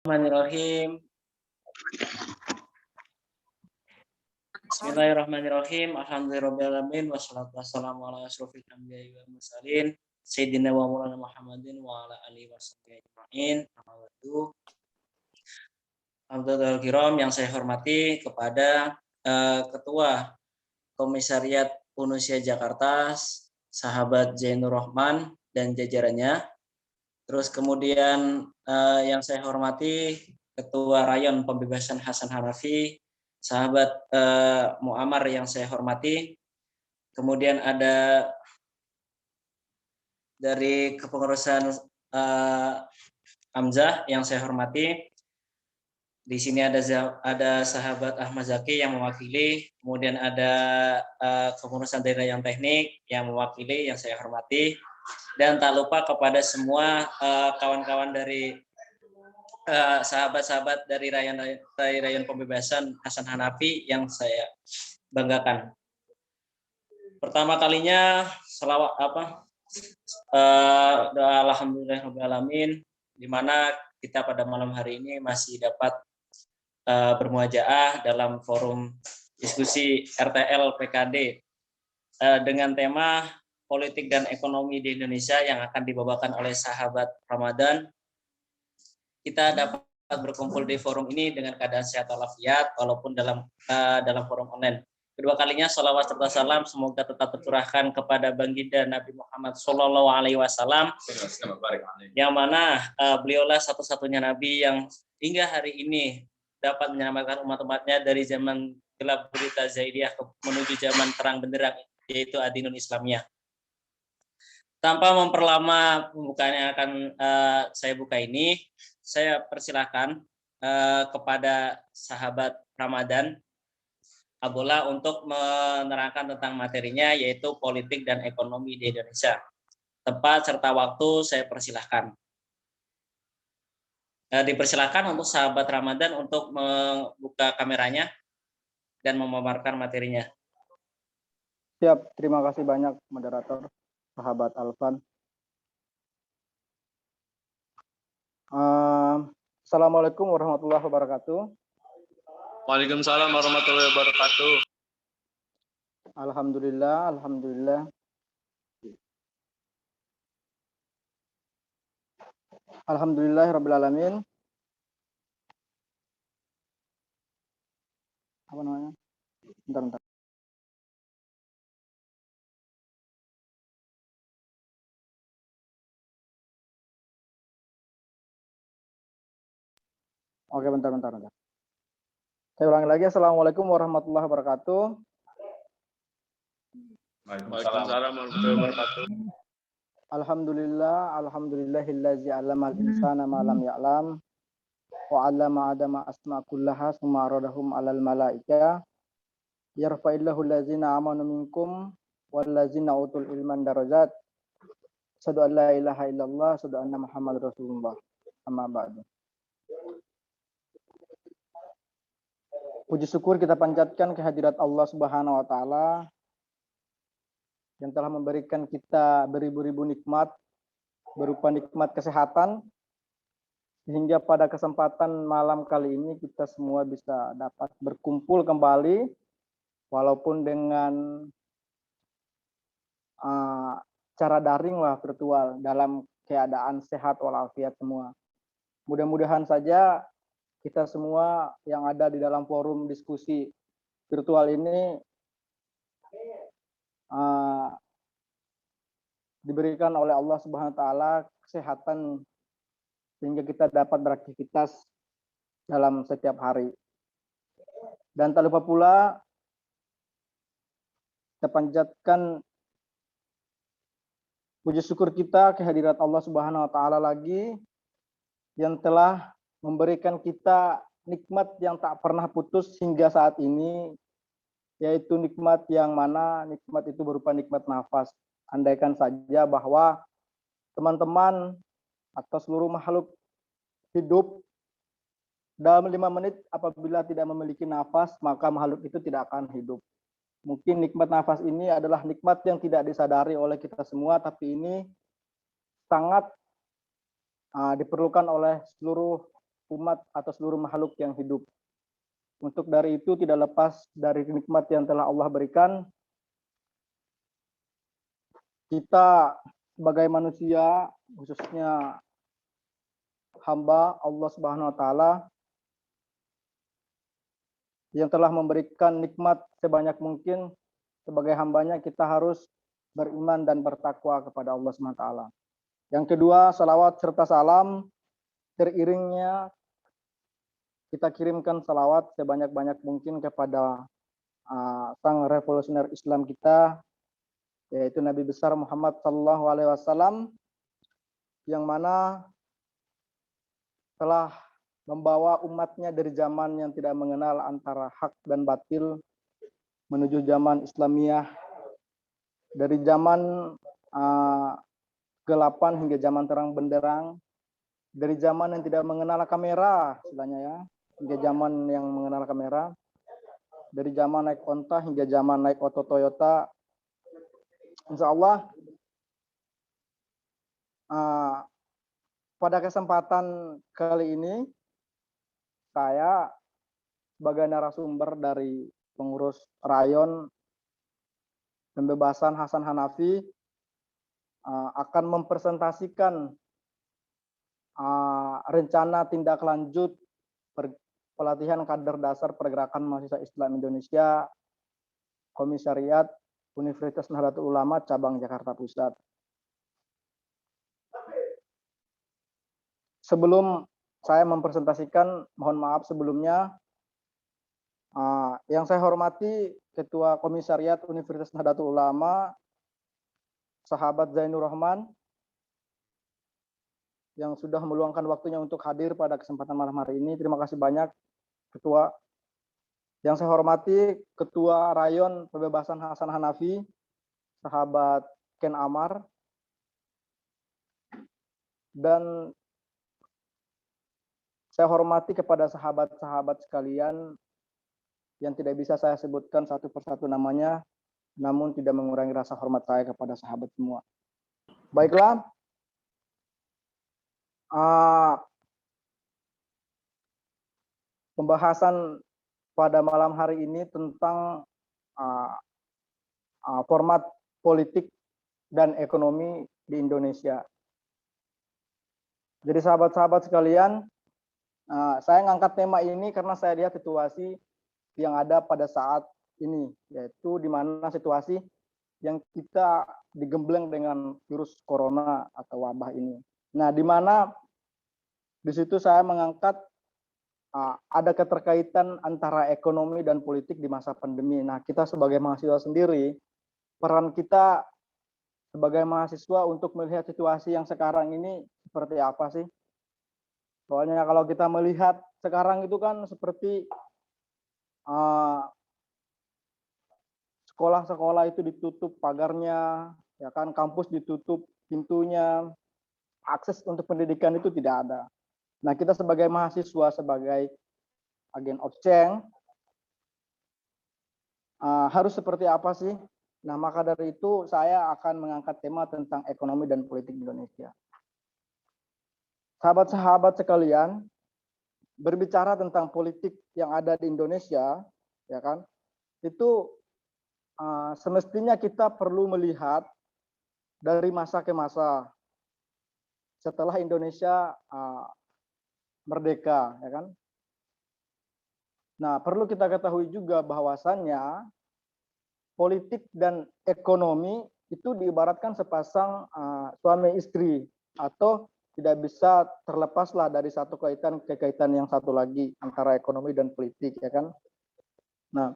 Bismillahirrahmanirrahim. Bismillahirrahmanirrahim. Alhamdulillahirabbil wassalatu wassalamu ala asyrofil anbiya'i wal mursalin sayyidina wa maulana Muhammadin wa ala alihi washabbihi ajmain. Alhamdulillah kiram yang saya hormati kepada Ketua Komisariat Unusia Jakarta, sahabat Zainur Rahman dan jajarannya. Terus kemudian yang saya hormati Ketua Rayon Pembebasan Hasan Hanafi, sahabat Muammar yang saya hormati. Kemudian ada dari kepengurusan Hamzah yang saya hormati. Di sini ada sahabat Ahmad Zaki yang mewakili, kemudian ada kepengurusan dari Rayon Teknik yang mewakili yang saya hormati. Dan tak lupa kepada semua kawan-kawan dari sahabat-sahabat dari Rayon Pembebasan Hasan Hanafi yang saya banggakan. Pertama kalinya doa alhamdulillahirabbil alamin, di mana kita pada malam hari ini masih dapat bermuajaah dalam forum diskusi RTL PKD dengan tema politik dan ekonomi di Indonesia yang akan dibawakan oleh sahabat Ramadan. Kita dapat berkumpul di forum ini dengan keadaan sehat walafiat walaupun dalam forum online. Kedua kalinya sholawat serta salam semoga tetap tercurahkan kepada baginda Nabi Muhammad SAW, yang mana beliaulah satu-satunya Nabi yang hingga hari ini dapat menyelamatkan umat-umatnya dari zaman gelap gulita Zaidiyah menuju zaman terang benderang, yaitu Adinul Islamiyah. Tanpa memperlama pembukaan yang akan saya buka ini, saya persilahkan kepada sahabat Ramadan Abdullah untuk menerangkan tentang materinya, yaitu politik dan ekonomi di Indonesia. Tempat serta waktu saya persilahkan. Dipersilahkan untuk sahabat Ramadan untuk membuka kameranya dan memaparkan materinya. Siap, terima kasih banyak moderator, sahabat Alvan. Assalamualaikum warahmatullahi wabarakatuh. Waalaikumsalam warahmatullahi wabarakatuh. Alhamdulillah. Alhamdulillahirabbil alamin. Apa namanya? Bentar. Oke, bentar. Saya ulangi lagi. Assalamualaikum warahmatullahi wabarakatuh. Waalaikumsalam warahmatullahi wabarakatuh. Alhamdulillahillazi 'allamal insana ma lam ya'lam wa 'allama adama asma kullaha summa aradahum 'alal malaika yarfa'illahu allazina amanu minkum wallazina utul ilman darajat. Asyhadu an la ilaha illallah, asyhadu anna Muhammadar Rasulullah. Amma ba'du. Puji syukur kita panjatkan kehadirat Allah Subhanahu wa taala yang telah memberikan kita beribu-ribu nikmat berupa nikmat kesehatan, sehingga pada kesempatan malam kali ini kita semua bisa dapat berkumpul kembali walaupun dengan cara daring lah, virtual, dalam keadaan sehat walafiat semua. Mudah-mudahan saja kita semua yang ada di dalam forum diskusi virtual ini diberikan oleh Allah Subhanahu wa taala kesehatan sehingga kita dapat beraktivitas dalam setiap hari. Dan tak lupa pula kita panjatkan puji syukur kita kehadirat Allah Subhanahu wa taala lagi yang telah memberikan kita nikmat yang tak pernah putus hingga saat ini, yaitu nikmat yang mana nikmat itu berupa nikmat nafas. Andaikan saja bahwa teman-teman atau seluruh makhluk hidup dalam 5 menit apabila tidak memiliki nafas, maka makhluk itu tidak akan hidup. Mungkin nikmat nafas ini adalah nikmat yang tidak disadari oleh kita semua, tapi ini sangat diperlukan oleh seluruh umat atau seluruh makhluk yang hidup. Untuk dari itu tidak lepas dari nikmat yang telah Allah berikan, kita sebagai manusia, khususnya hamba Allah Subhanahu wa taala yang telah memberikan nikmat sebanyak mungkin, sebagai hambanya kita harus beriman dan bertakwa kepada Allah Subhanahu wa taala. Yang kedua, salawat serta salam teriringnya kita kirimkan salawat sebanyak-banyak mungkin kepada sang revolusioner Islam kita, yaitu Nabi besar Muhammad Sallallahu Alaihi Wasallam, yang mana telah membawa umatnya dari zaman yang tidak mengenal antara hak dan batil menuju zaman Islamiyah, dari zaman kegelapan hingga zaman terang benderang, dari zaman yang tidak mengenal kamera istilahnya ya, hingga zaman yang mengenal kamera, dari zaman naik onta hingga zaman naik oto Toyota. Insya Allah pada kesempatan kali ini saya sebagai narasumber dari pengurus rayon pembebasan Hasan Hanafi akan mempresentasikan rencana tindak lanjut pelatihan kader dasar Pergerakan Mahasiswa Islam Indonesia Komisariat Universitas Nahdlatul Ulama Cabang Jakarta Pusat. Sebelum saya mempresentasikan, mohon maaf sebelumnya, yang saya hormati Ketua Komisariat Universitas Nahdlatul Ulama, sahabat Zainur Rahman, yang sudah meluangkan waktunya untuk hadir pada kesempatan malam hari ini. Terima kasih banyak, Ketua. Yang saya hormati Ketua Rayon Pembebasan Hasan Hanafi, sahabat Ken Amar, dan saya hormati kepada sahabat-sahabat sekalian yang tidak bisa saya sebutkan satu persatu namanya, namun tidak mengurangi rasa hormat saya kepada sahabat semua. Baiklah, pembahasan pada malam hari ini tentang format politik dan ekonomi di Indonesia. Jadi sahabat-sahabat sekalian, saya ngangkat tema ini karena saya lihat situasi yang ada pada saat ini, yaitu di mana situasi yang kita digembleng dengan virus corona atau wabah ini. Nah, di mana di situ saya mengangkat ada keterkaitan antara ekonomi dan politik di masa pandemi. Nah, kita sebagai mahasiswa sendiri, peran kita sebagai mahasiswa untuk melihat situasi yang sekarang ini seperti apa sih? Soalnya kalau kita melihat sekarang itu kan seperti sekolah-sekolah itu ditutup pagarnya, ya kan, kampus ditutup pintunya, akses untuk pendidikan itu tidak ada. Nah, kita sebagai mahasiswa, sebagai agen of change, harus seperti apa sih? Nah, maka dari itu saya akan mengangkat tema tentang ekonomi dan politik Indonesia. Sahabat-sahabat sekalian, berbicara tentang politik yang ada di Indonesia, ya kan, itu semestinya kita perlu melihat dari masa ke masa setelah Indonesia merdeka, ya kan. Nah, perlu kita ketahui juga bahwasannya politik dan ekonomi itu diibaratkan sepasang suami istri, atau tidak bisa terlepaslah dari satu kekaitan yang satu lagi antara ekonomi dan politik, ya kan. Nah,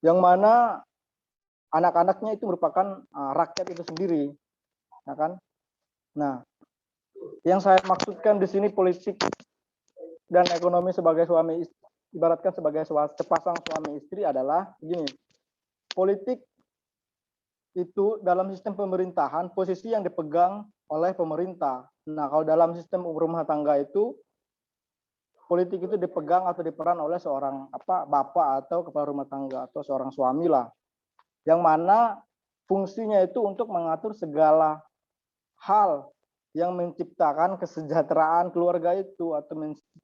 yang mana anak-anaknya itu merupakan rakyat itu sendiri, ya kan. Nah, yang saya maksudkan di sini politik dan ekonomi sebagai suami istri, ibaratkan sebagai sepasang suami istri adalah begini. Politik itu dalam sistem pemerintahan posisi yang dipegang oleh pemerintah. Nah, kalau dalam sistem rumah tangga itu politik itu dipegang atau diperan oleh seorang bapak atau kepala rumah tangga atau seorang suami lah. Yang mana fungsinya itu untuk mengatur segala hal yang menciptakan kesejahteraan keluarga itu atau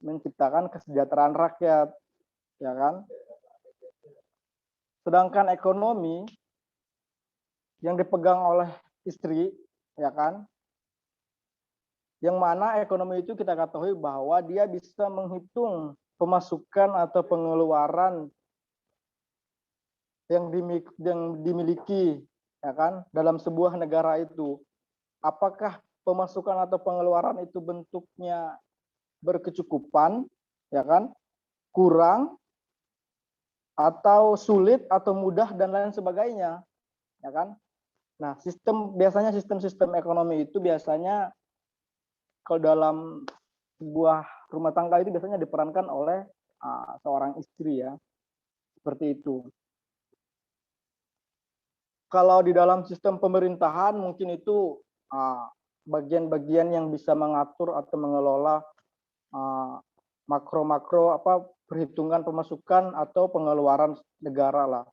menciptakan kesejahteraan rakyat, ya kan? Sedangkan ekonomi yang dipegang oleh istri, ya kan? Yang mana ekonomi itu kita ketahui bahwa dia bisa menghitung pemasukan atau pengeluaran yang dimiliki, ya kan, dalam sebuah negara itu. Apakah pemasukan atau pengeluaran itu bentuknya berkecukupan, ya kan, kurang, atau sulit, atau mudah, dan lain sebagainya, ya kan? Nah, biasanya sistem ekonomi itu biasanya kalau dalam sebuah rumah tangga itu biasanya diperankan oleh seorang istri, ya, seperti itu. Kalau di dalam sistem pemerintahan mungkin itu bagian-bagian yang bisa mengatur atau mengelola makro-makro perhitungan pemasukan atau pengeluaran negara lah,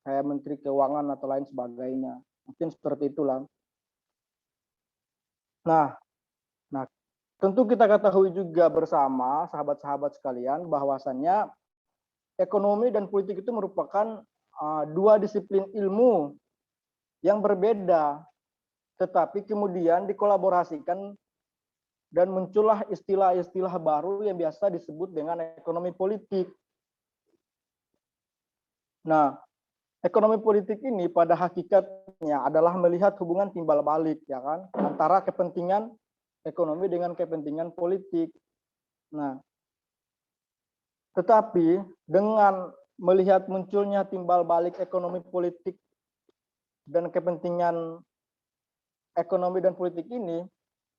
kayak Menteri Keuangan atau lain sebagainya, mungkin seperti itulah. Nah, tentu kita ketahui juga bersama sahabat-sahabat sekalian bahwasannya ekonomi dan politik itu merupakan dua disiplin ilmu yang berbeda, tetapi kemudian dikolaborasikan dan muncullah istilah-istilah baru yang biasa disebut dengan ekonomi politik. Nah, ekonomi politik ini pada hakikatnya adalah melihat hubungan timbal balik, ya kan, antara kepentingan ekonomi dengan kepentingan politik. Nah, tetapi dengan melihat munculnya timbal balik ekonomi politik dan kepentingan ekonomi dan politik ini,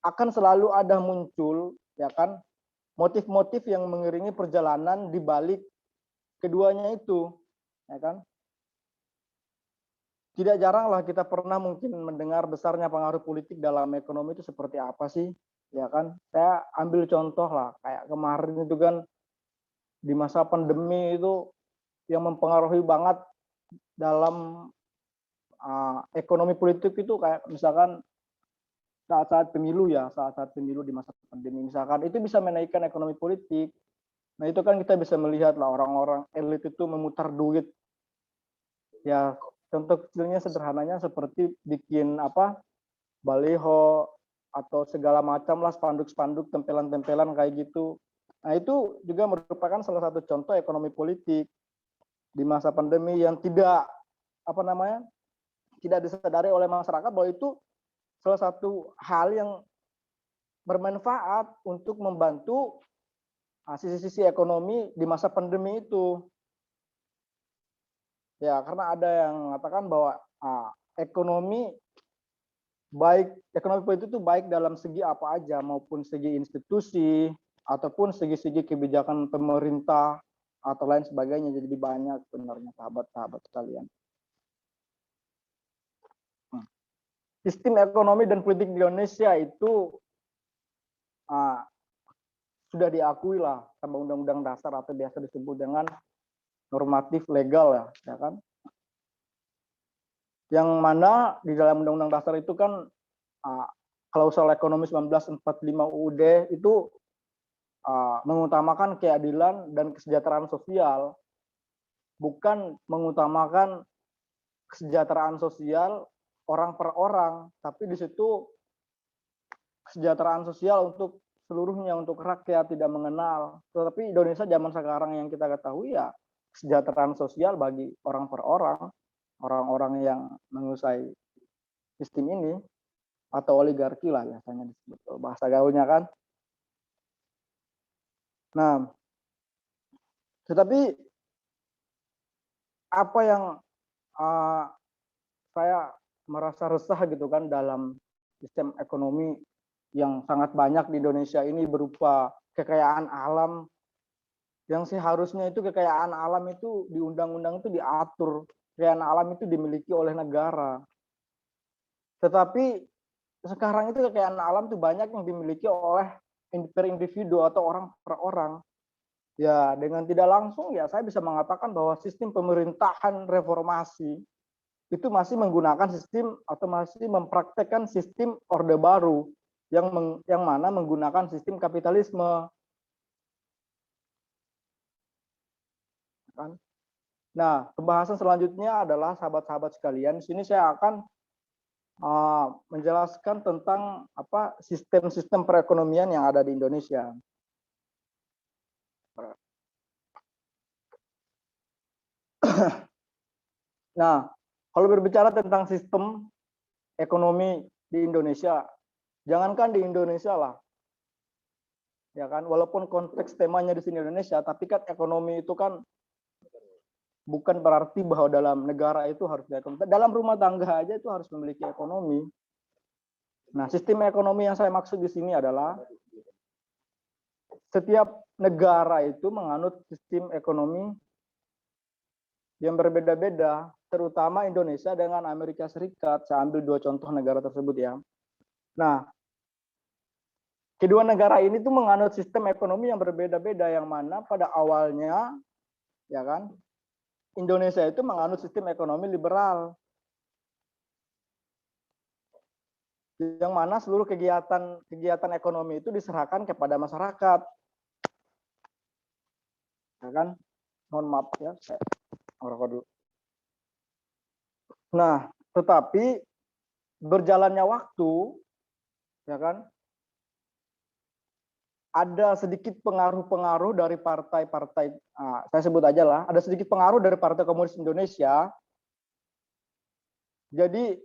akan selalu ada muncul, ya kan, motif-motif yang mengiringi perjalanan di balik keduanya itu, ya kan. Tidak jaranglah kita pernah mungkin mendengar besarnya pengaruh politik dalam ekonomi itu seperti apa sih, ya kan. Saya ambil contoh lah, kayak kemarin itu kan di masa pandemi itu yang mempengaruhi banget dalam ekonomi politik itu kayak misalkan saat-saat pemilu, ya, saat-saat pemilu di masa pandemi misalkan, itu bisa menaikkan ekonomi politik. Nah, itu kan kita bisa melihat lah orang-orang elit itu memutar duit. Ya, contoh kecilnya sederhananya seperti bikin baliho atau segala macam lah, spanduk-spanduk, tempelan-tempelan kayak gitu. Nah, itu juga merupakan salah satu contoh ekonomi politik di masa pandemi yang tidak tidak disadari oleh masyarakat bahwa itu salah satu hal yang bermanfaat untuk membantu sisi-sisi ekonomi di masa pandemi itu. Ya, karena ada yang mengatakan bahwa ekonomi politik itu baik dalam segi apa aja, maupun segi institusi ataupun segi-segi kebijakan pemerintah atau lain sebagainya. Jadi banyak sebenarnya sahabat-sahabat sekalian. Sistem ekonomi dan politik di Indonesia itu sudah diakui lah sama Undang-Undang Dasar atau biasa disebut dengan normatif legal, ya kan. Yang mana di dalam Undang-Undang Dasar itu kan Klausul Ekonomi 1945 UUD itu mengutamakan keadilan dan kesejahteraan sosial, bukan mengutamakan kesejahteraan sosial orang per orang, tapi di situ kesejahteraan sosial untuk seluruhnya, untuk rakyat, tidak mengenal. Tetapi Indonesia zaman sekarang yang kita ketahui ya kesejahteraan sosial bagi orang per orang, orang-orang yang menguasai sistem ini atau oligarki lah biasanya disebut bahasa gaulnya kan. Nah, tetapi apa yang saya merasa resah gitu kan dalam sistem ekonomi yang sangat banyak di Indonesia ini berupa kekayaan alam yang seharusnya itu kekayaan alam itu di undang-undang itu diatur, kekayaan alam itu dimiliki oleh negara. Tetapi sekarang itu kekayaan alam itu banyak yang dimiliki oleh per individu atau orang per orang. Ya, dengan tidak langsung ya saya bisa mengatakan bahwa sistem pemerintahan reformasi itu masih menggunakan sistem atau masih mempraktekkan sistem Orde Baru yang mana menggunakan sistem kapitalisme. Nah, pembahasan selanjutnya adalah sahabat-sahabat sekalian. Di sini saya akan menjelaskan tentang sistem-sistem perekonomian yang ada di Indonesia. Nah, kalau berbicara tentang sistem ekonomi di Indonesia, jangankan di Indonesia lah, ya kan, walaupun konteks temanya di sini Indonesia, tapi kan ekonomi itu kan bukan berarti bahwa dalam negara itu harus ekonomi. Dalam rumah tangga aja itu harus memiliki ekonomi. Nah, sistem ekonomi yang saya maksud di sini adalah setiap negara itu menganut sistem ekonomi yang berbeda-beda, terutama Indonesia dengan Amerika Serikat. Saya ambil 2 contoh negara tersebut ya. Nah, kedua negara ini tuh menganut sistem ekonomi yang berbeda-beda, yang mana pada awalnya, ya kan, Indonesia itu menganut sistem ekonomi liberal, yang mana seluruh kegiatan ekonomi itu diserahkan kepada masyarakat, ya kan. Mohon maaf ya, saya ngerokok dulu. Nah, tetapi berjalannya waktu, ya kan, ada sedikit pengaruh-pengaruh dari partai-partai, saya sebut aja lah, ada sedikit pengaruh dari Partai Komunis Indonesia. Jadi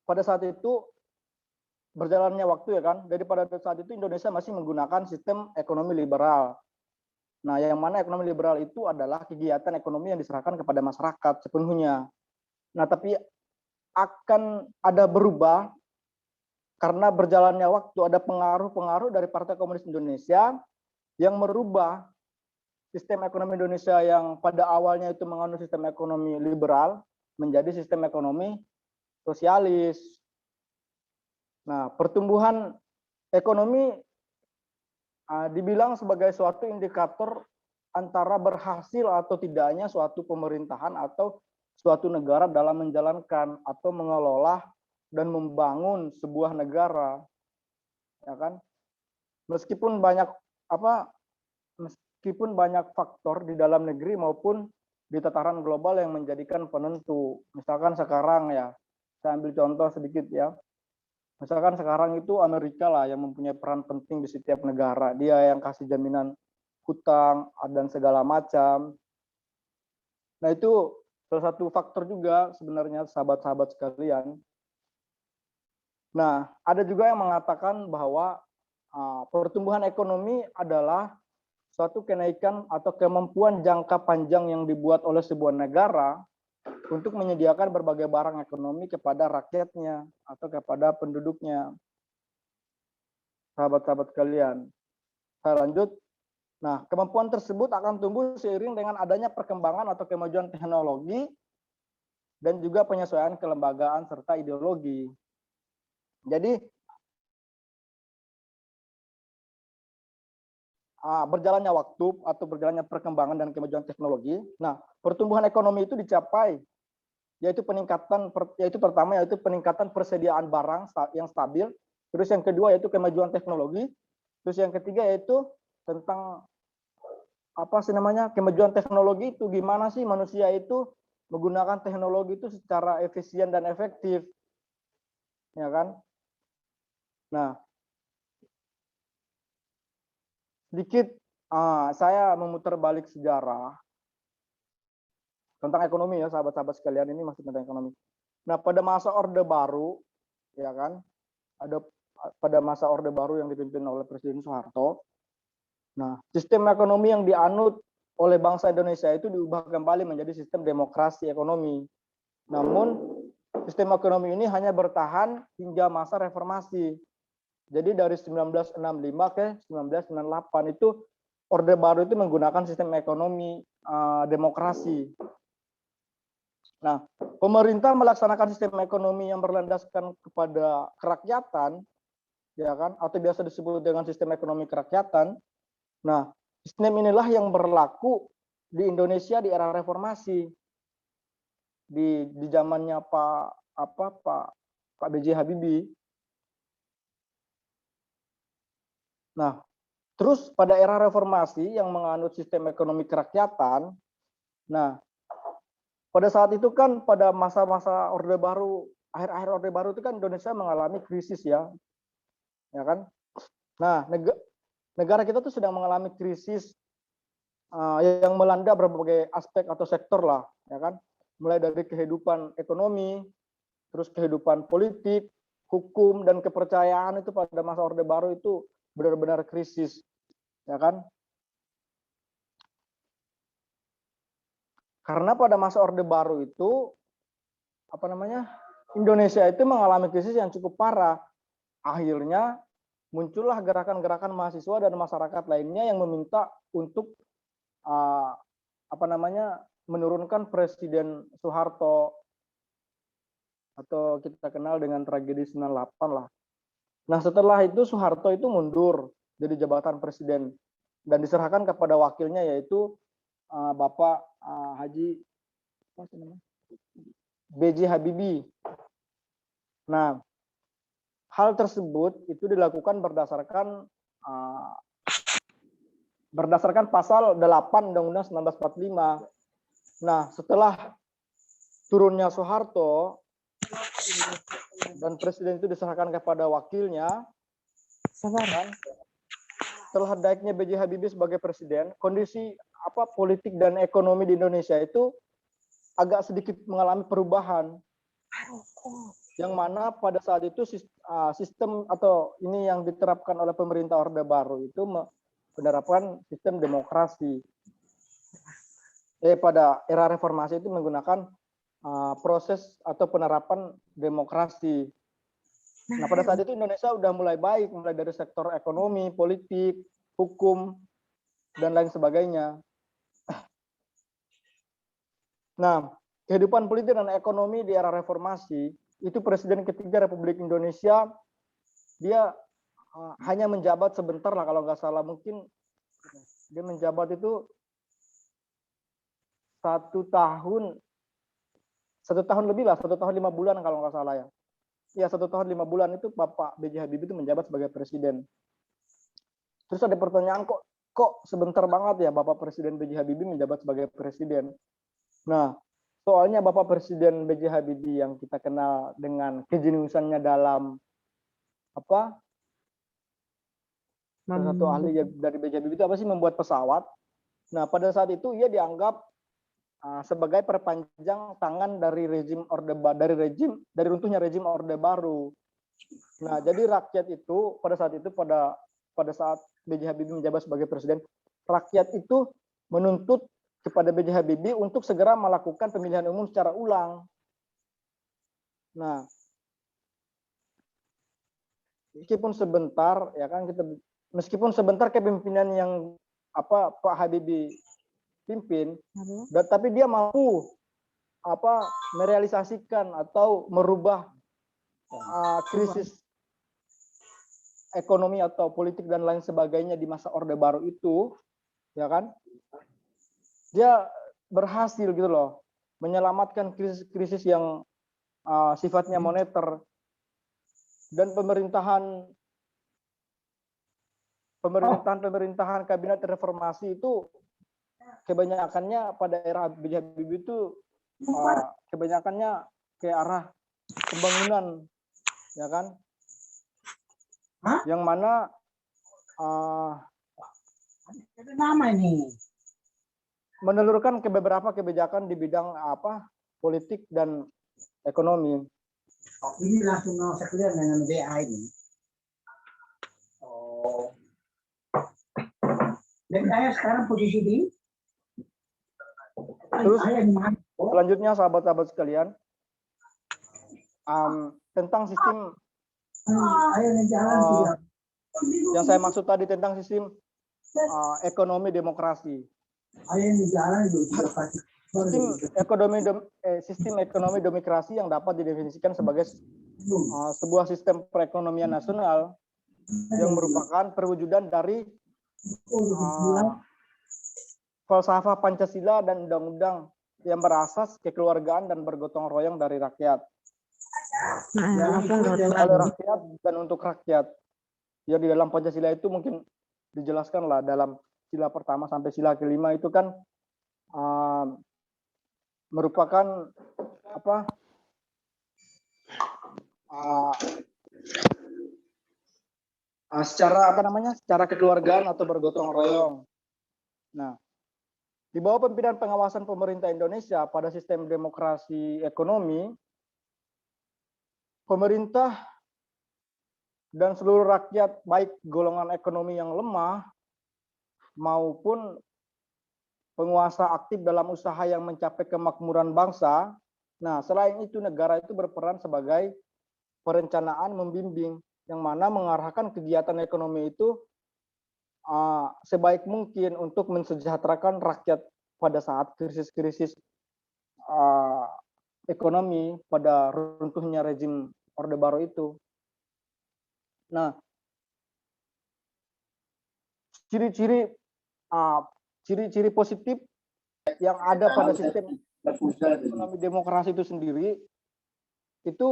pada saat itu berjalannya waktu, ya kan, jadi pada saat itu Indonesia masih menggunakan sistem ekonomi liberal. Nah, yang mana ekonomi liberal itu adalah kegiatan ekonomi yang diserahkan kepada masyarakat sepenuhnya. Nah, tapi akan ada berubah karena berjalannya waktu, ada pengaruh-pengaruh dari Partai Komunis Indonesia yang merubah sistem ekonomi Indonesia yang pada awalnya itu menganut sistem ekonomi liberal menjadi sistem ekonomi sosialis. Nah, pertumbuhan ekonomi dibilang sebagai suatu indikator antara berhasil atau tidaknya suatu pemerintahan atau suatu negara dalam menjalankan atau mengelola dan membangun sebuah negara, ya kan. Meskipun banyak faktor di dalam negeri maupun di tataran global yang menjadikan penentu. Misalkan sekarang ya, saya ambil contoh sedikit ya. Misalkan sekarang itu Amerika lah yang mempunyai peran penting di setiap negara. Dia yang kasih jaminan hutang dan segala macam. Nah, itu salah satu faktor juga sebenarnya sahabat-sahabat sekalian. Nah, ada juga yang mengatakan bahwa pertumbuhan ekonomi adalah suatu kenaikan atau kemampuan jangka panjang yang dibuat oleh sebuah negara untuk menyediakan berbagai barang ekonomi kepada rakyatnya atau kepada penduduknya. Sahabat-sahabat kalian, saya lanjut. Nah, kemampuan tersebut akan tumbuh seiring dengan adanya perkembangan atau kemajuan teknologi dan juga penyesuaian kelembagaan serta ideologi. Jadi, berjalannya waktu atau berjalannya perkembangan dan kemajuan teknologi. Nah, pertumbuhan ekonomi itu dicapai yaitu peningkatan persediaan barang yang stabil, terus yang kedua yaitu kemajuan teknologi, terus yang ketiga yaitu tentang kemajuan teknologi itu gimana sih manusia itu menggunakan teknologi itu secara efisien dan efektif, ya kan. Nah, sedikit saya memutar balik sejarah tentang ekonomi ya, sahabat-sahabat sekalian, ini masih tentang ekonomi. Nah, pada masa Orde Baru, ya kan, pada masa Orde Baru yang dipimpin oleh Presiden Soeharto, nah, sistem ekonomi yang dianut oleh bangsa Indonesia itu diubah kembali menjadi sistem demokrasi ekonomi. Namun, sistem ekonomi ini hanya bertahan hingga masa reformasi. Jadi dari 1965 ke 1998 itu Orde Baru itu menggunakan sistem ekonomi demokrasi. Nah, pemerintah melaksanakan sistem ekonomi yang berlandaskan kepada kerakyatan, ya kan, atau biasa disebut dengan sistem ekonomi kerakyatan. Nah, sistem inilah yang berlaku di Indonesia di era reformasi. di zamannya Pak B.J. Habibie. Nah, terus pada era reformasi yang menganut sistem ekonomi kerakyatan, nah pada saat itu kan pada masa-masa Orde Baru, akhir-akhir Orde Baru itu kan Indonesia mengalami krisis ya kan? Nah, negara kita tuh sedang mengalami krisis yang melanda berbagai aspek atau sektor lah, ya kan? Mulai dari kehidupan ekonomi, terus kehidupan politik, hukum dan kepercayaan itu pada masa Orde Baru itu benar-benar krisis, ya kan? Karena pada masa Orde Baru itu Indonesia itu mengalami krisis yang cukup parah. Akhirnya muncullah gerakan-gerakan mahasiswa dan masyarakat lainnya yang meminta untuk menurunkan Presiden Soeharto, atau kita kenal dengan tragedi 98 lah. Nah, setelah itu Soeharto itu mundur dari jabatan presiden dan diserahkan kepada wakilnya, yaitu Bapak Haji B.J. Habibie. Nah, hal tersebut itu dilakukan berdasarkan pasal 8 Undang-Undang 1945. Nah, setelah turunnya Soeharto dan presiden itu diserahkan kepada wakilnya, setelah naiknya B.J. Habibie sebagai presiden, kondisi politik dan ekonomi di Indonesia itu agak sedikit mengalami perubahan, yang mana pada saat itu sistem atau ini yang diterapkan oleh pemerintah Orde Baru itu menerapkan sistem demokrasi. Pada era reformasi itu menggunakan proses atau penerapan demokrasi. Nah, pada saat itu Indonesia udah mulai baik, mulai dari sektor ekonomi, politik, hukum, dan lain sebagainya. Nah, kehidupan politik dan ekonomi di era reformasi, itu Presiden ketiga Republik Indonesia, dia hanya menjabat sebentar lah, kalau nggak salah, mungkin dia menjabat itu 1 tahun lebih lah, 1 tahun 5 bulan kalau nggak salah ya. Ya, 1 tahun 5 bulan itu Bapak B.J. Habibie itu menjabat sebagai presiden. Terus ada pertanyaan, kok sebentar banget ya Bapak Presiden B.J. Habibie menjabat sebagai presiden. Nah, soalnya Bapak Presiden B.J. Habibie yang kita kenal dengan kejeniusannya dalam salah satu ahli dari B.J. Habibie itu membuat pesawat. Nah, pada saat itu ia dianggap sebagai perpanjang tangan dari rezim dari runtuhnya rezim Orde Baru. Nah, jadi rakyat itu pada saat B.J. Habibie menjabat sebagai presiden, rakyat itu menuntut kepada B.J. Habibie untuk segera melakukan pemilihan umum secara ulang. Nah, meskipun sebentar kepemimpinan yang Pak Habibie pimpin, tapi dia mampu merealisasikan atau merubah krisis ekonomi atau politik dan lain sebagainya di masa Orde Baru itu, ya kan? Dia berhasil gitu loh menyelamatkan krisis yang sifatnya moneter, dan pemerintahan kabinet reformasi itu kebanyakannya pada era B.J. Habibie itu kebanyakannya ke arah pembangunan, ya kan? Yang mana menelurkan ke beberapa kebijakan di bidang politik dan ekonomi. Ini langsung sekalian dengan DA ini. Dan saya sekarang posisi di terus selanjutnya sahabat-sahabat sekalian, tentang sistem yang saya maksud tadi tentang sistem ekonomi demokrasi. Sistem ekonomi demokrasi yang dapat didefinisikan sebagai sebuah sistem perekonomian nasional yang merupakan perwujudan dari falsafah Pancasila dan Undang-Undang yang berasas kekeluargaan dan bergotong royong dari rakyat. Oleh rakyat dan untuk rakyat. Ya di dalam Pancasila itu mungkin dijelaskan lah dalam sila pertama sampai sila kelima itu kan merupakan apa secara kekeluargaan atau bergotong royong. Nah, di bawah pimpinan pengawasan pemerintah Indonesia pada sistem demokrasi ekonomi, pemerintah dan seluruh rakyat baik golongan ekonomi yang lemah maupun penguasa aktif dalam usaha yang mencapai kemakmuran bangsa. Nah, selain itu negara itu berperan sebagai perencanaan membimbing yang mana mengarahkan kegiatan ekonomi itu sebaik mungkin untuk mensejahterakan rakyat pada saat krisis-krisis ekonomi pada runtuhnya rezim Orde Baru itu. Nah, ciri-ciri positif yang ada pada sistem ekonomi demokrasi itu sendiri itu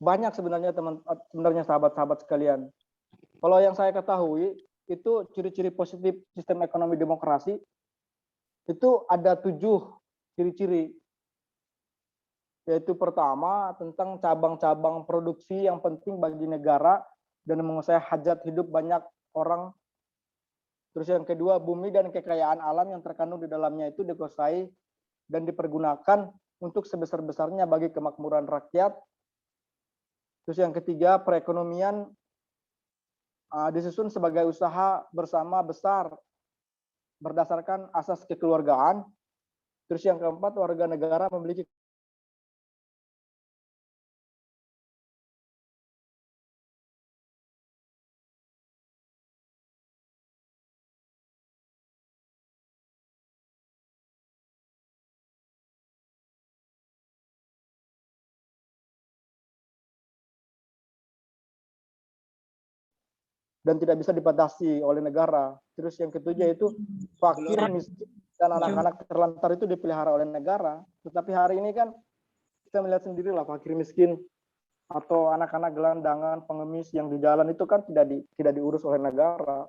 banyak sebenarnya sahabat-sahabat sekalian. Kalau yang saya ketahui itu ciri-ciri positif sistem ekonomi demokrasi itu ada 7 ciri-ciri. Yaitu pertama tentang cabang-cabang produksi yang penting bagi negara dan menguasai hajat hidup banyak orang. Terus yang kedua, bumi dan kekayaan alam yang terkandung di dalamnya itu dikuasai dan dipergunakan untuk sebesar-besarnya bagi kemakmuran rakyat. Terus yang ketiga, perekonomian disusun sebagai usaha bersama besar berdasarkan asas kekeluargaan. Terus yang keempat, warga negara memiliki dan tidak bisa dibatasi oleh negara. Terus yang ketujuh itu fakir, miskin, dan anak-anak terlantar itu dipelihara oleh negara. Tetapi hari ini kan kita melihat sendirilah fakir miskin atau anak-anak gelandangan, pengemis yang di jalan itu kan tidak diurus oleh negara.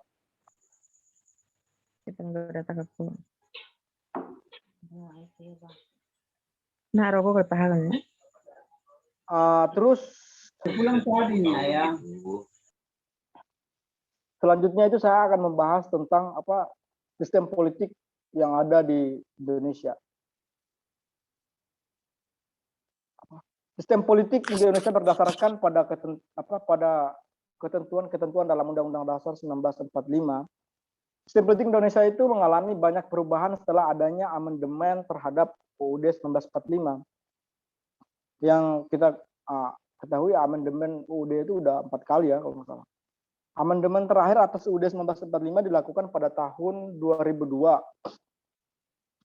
Nah, rokok berpahala. Terus Pulang tadi ya. selanjutnya itu saya akan membahas tentang sistem politik yang ada di Indonesia. Sistem politik di Indonesia berdasarkan pada ketentuan-ketentuan dalam Undang-Undang Dasar 1945. Sistem politik Indonesia itu mengalami banyak perubahan setelah adanya amandemen terhadap UUD 1945. Yang kita ketahui amandemen UUD itu udah 4 kali ya kalau nggak salah. Amandemen terakhir atas UUD 1945 dilakukan pada tahun 2002.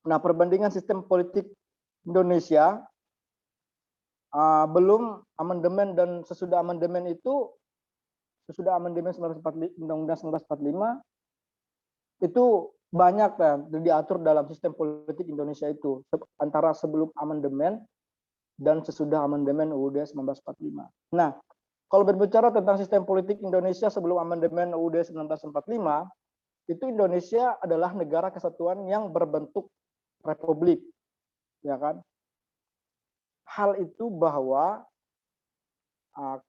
Nah, perbandingan sistem politik Indonesia belum amandemen dan sesudah amandemen itu, sesudah amandemen Undang-Undang 1945 itu banyak kan diatur dalam sistem politik Indonesia itu antara sebelum amandemen dan sesudah amandemen UUD 1945. Nah, kalau berbicara tentang sistem politik Indonesia sebelum amandemen UUD 1945, itu Indonesia adalah negara kesatuan yang berbentuk republik, ya kan? Hal itu bahwa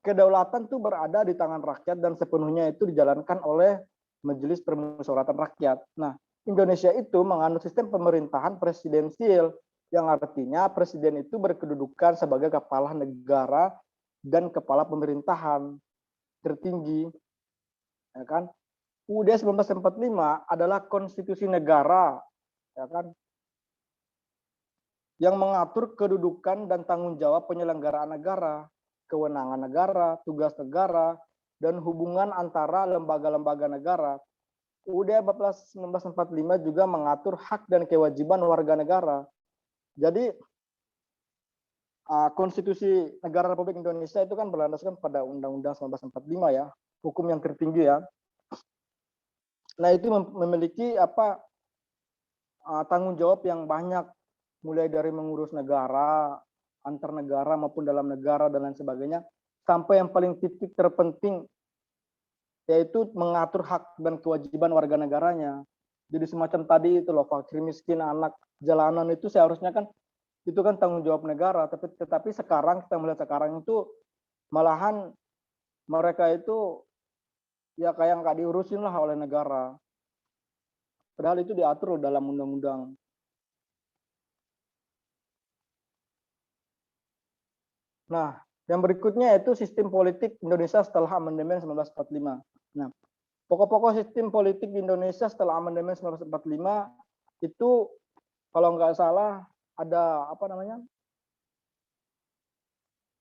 kedaulatan itu berada di tangan rakyat dan sepenuhnya itu dijalankan oleh Majelis Permusyawaratan Rakyat. Nah, Indonesia itu menganut sistem pemerintahan presidensial yang artinya presiden itu berkedudukan sebagai kepala negara dan kepala pemerintahan tertinggi, ya kan? UUD 1945 adalah konstitusi negara, ya kan, yang mengatur kedudukan dan tanggung jawab penyelenggaraan negara, kewenangan negara, tugas negara, dan hubungan antara lembaga-lembaga negara. UUD 1945 juga mengatur hak dan kewajiban warga negara. Jadi Konstitusi Negara Republik Indonesia itu kan berlandaskan pada Undang-Undang 1945 ya, hukum yang tertinggi ya. Nah, itu memiliki tanggung jawab yang banyak mulai dari mengurus negara, antar negara maupun dalam negara dan lain sebagainya, sampai yang paling titik terpenting yaitu mengatur hak dan kewajiban warga negaranya. Jadi semacam tadi itu loh, fakir miskin, anak jalanan itu seharusnya kan itu kan tanggung jawab negara, tetapi sekarang kita melihat sekarang itu malahan mereka itu ya kayak nggak diurusin lah oleh negara. Padahal itu diatur dalam undang-undang. Nah, yang berikutnya yaitu sistem politik Indonesia setelah amandemen 1945. Nah, pokok-pokok sistem politik di Indonesia setelah amandemen 1945 itu kalau nggak salah ada apa namanya?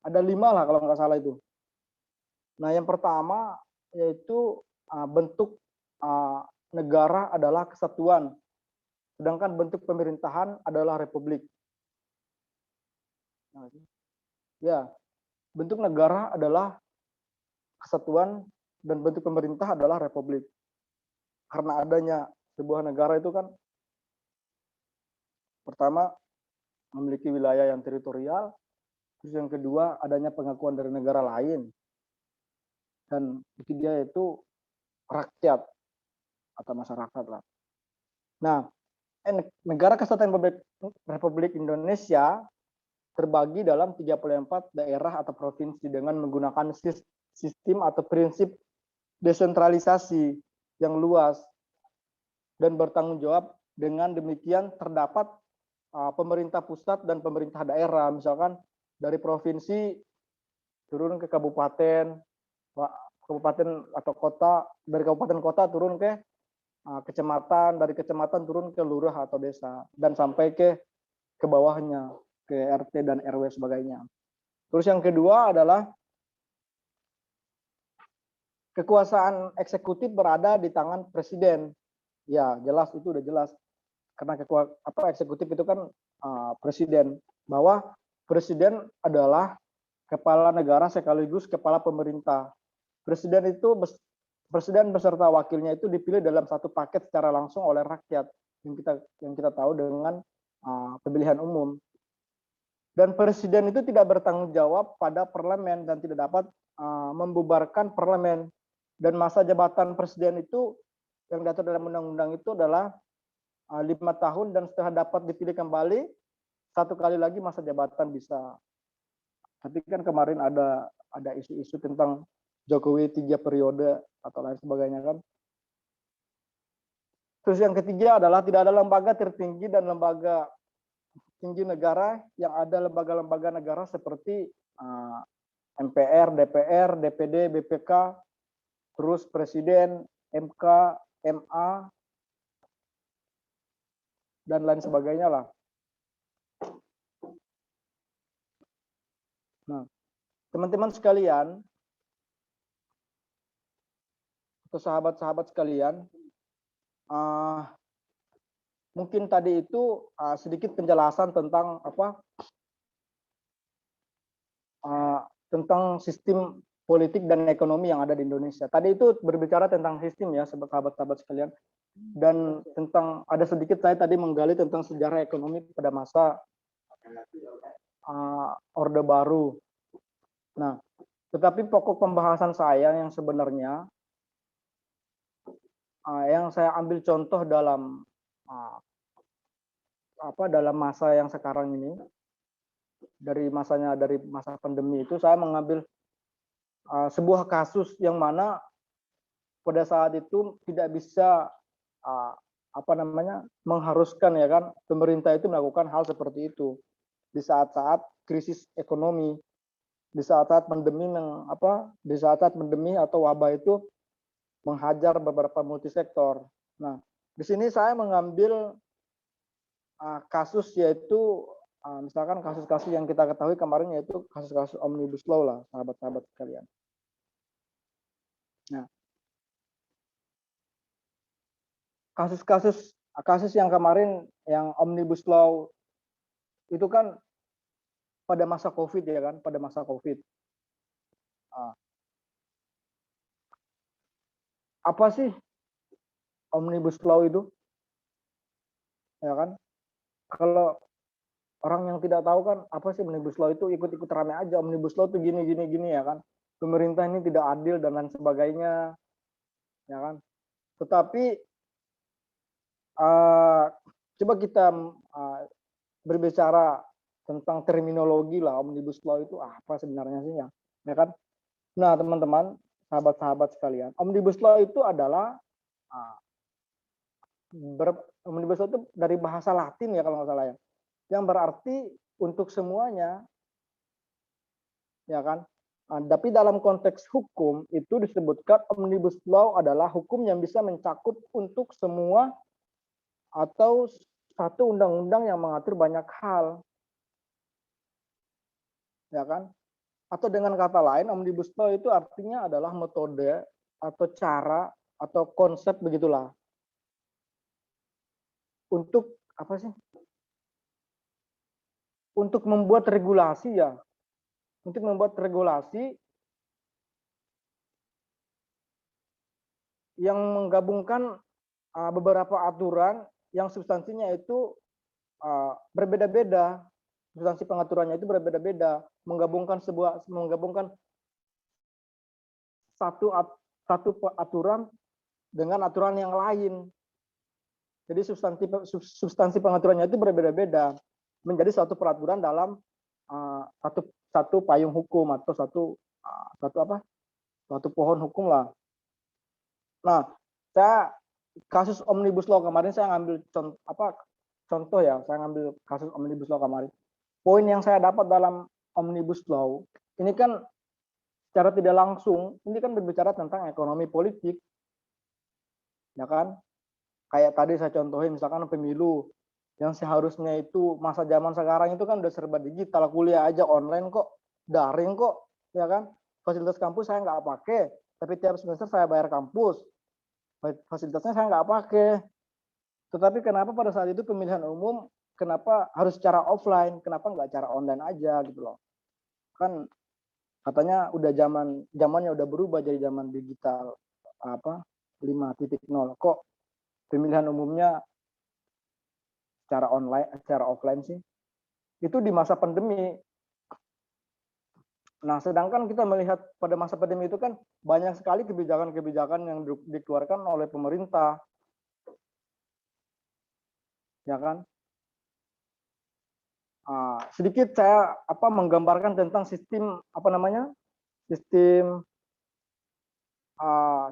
Ada 5 lah kalau nggak salah itu. Nah, yang pertama yaitu bentuk negara adalah kesatuan, sedangkan bentuk pemerintahan adalah republik. Ya, bentuk negara adalah kesatuan dan bentuk pemerintah adalah republik. Karena adanya sebuah negara itu kan pertama memiliki wilayah yang teritorial, terus yang kedua adanya pengakuan dari negara lain, dan ketiga itu rakyat atau masyarakat lah. Nah, negara kesatuan Republik Indonesia terbagi dalam 34 daerah atau provinsi dengan menggunakan sistem atau prinsip desentralisasi yang luas dan bertanggung jawab. Dengan demikian terdapat pemerintah pusat dan pemerintah daerah, misalkan dari provinsi turun ke kabupaten atau kota, dari kabupaten kota turun ke kecamatan, dari kecamatan turun ke lurah atau desa, dan sampai ke bawahnya, ke RT dan RW sebagainya. Terus yang kedua adalah kekuasaan eksekutif berada di tangan presiden. Ya, jelas itu udah jelas. Karena eksekutif itu kan presiden, bahwa presiden adalah kepala negara sekaligus kepala pemerintah. Presiden beserta wakilnya itu dipilih dalam satu paket secara langsung oleh rakyat yang kita tahu dengan pemilihan umum. Dan presiden itu tidak bertanggung jawab pada parlemen dan tidak dapat membubarkan parlemen. Dan masa jabatan presiden itu yang diatur dalam undang-undang itu adalah 5 tahun, dan setelah dapat dipilih kembali 1 kali lagi masa jabatan bisa. Tapi kan kemarin ada isu-isu tentang Jokowi 3 periode atau lain sebagainya kan. Terus yang ketiga adalah tidak ada lembaga tertinggi dan lembaga tinggi negara, yang ada lembaga-lembaga negara seperti MPR, DPR, DPD, BPK, terus Presiden, MK, MA, dan lain sebagainya lah. Nah, teman-teman sekalian, atau sahabat-sahabat sekalian, mungkin tadi itu sedikit penjelasan tentang tentang sistem politik dan ekonomi yang ada di Indonesia. Tadi itu berbicara tentang sistem ya, sahabat-sahabat sekalian. Dan tentang ada sedikit saya tadi menggali tentang sejarah ekonomi pada masa Orde Baru. Nah, tetapi pokok pembahasan saya yang sebenarnya yang saya ambil contoh dalam dalam masa yang sekarang ini, dari masa pandemi itu, saya mengambil sebuah kasus yang mana pada saat itu tidak bisa mengharuskan ya kan pemerintah itu melakukan hal seperti itu di saat-saat krisis ekonomi, di saat-saat pandemi di saat-saat pandemi atau wabah itu menghajar beberapa multisektor. Nah, di sini saya mengambil kasus, yaitu misalkan kasus-kasus yang kita ketahui kemarin, yaitu kasus-kasus Omnibus Law lah, sahabat-sahabat sekalian. Nah, kasus yang kemarin yang Omnibus Law itu kan pada masa COVID ya kan, pada masa COVID. Apa sih Omnibus Law itu? Ya kan? Kalau orang yang tidak tahu kan apa sih omnibus law itu, ikut-ikut rame aja omnibus law itu gini gini gini ya kan. Pemerintah ini tidak adil dan lain sebagainya ya kan. Tetapi coba kita berbicara tentang terminologi lah, omnibus law itu apa sebenarnya sih ya kan. Nah teman-teman, sahabat-sahabat sekalian, omnibus law itu adalah omnibus law itu dari bahasa Latin ya kalau nggak salah ya, yang berarti untuk semuanya ya kan. Tapi dalam konteks hukum itu disebutkan omnibus law adalah hukum yang bisa mencakup untuk semua atau satu undang-undang yang mengatur banyak hal ya kan. Atau dengan kata lain, omnibus law itu artinya adalah metode atau cara atau konsep begitulah untuk apa sih? Untuk membuat regulasi ya, untuk membuat regulasi yang menggabungkan beberapa aturan yang substansinya itu berbeda-beda, substansi pengaturannya itu berbeda-beda, menggabungkan satu aturan dengan aturan yang lain. Jadi substansi pengaturannya itu berbeda-beda menjadi satu peraturan dalam satu payung hukum atau satu pohon hukum lah. Nah, saya kasus omnibus law kemarin saya ngambil contoh ya, saya ngambil kasus omnibus law kemarin. Poin yang saya dapat dalam omnibus law ini kan secara tidak langsung ini kan berbicara tentang ekonomi politik, ya kan? Kayak tadi saya contohin misalkan pemilu yang seharusnya itu masa zaman sekarang itu kan udah serba digital, kuliah aja online kok, daring kok, ya kan? Fasilitas kampus saya nggak pakai, tapi tiap semester saya bayar kampus, fasilitasnya saya nggak pakai. Tetapi kenapa pada saat itu pemilihan umum, kenapa harus secara offline, kenapa nggak cara online aja gitu loh? Kan katanya udah zamannya udah berubah jadi zaman digital 5.0. Kok pemilihan umumnya secara online, secara offline sih? Itu di masa pandemi. Nah, sedangkan kita melihat pada masa pandemi itu kan banyak sekali kebijakan-kebijakan yang dikeluarkan oleh pemerintah, ya kan? Sedikit saya menggambarkan tentang sistem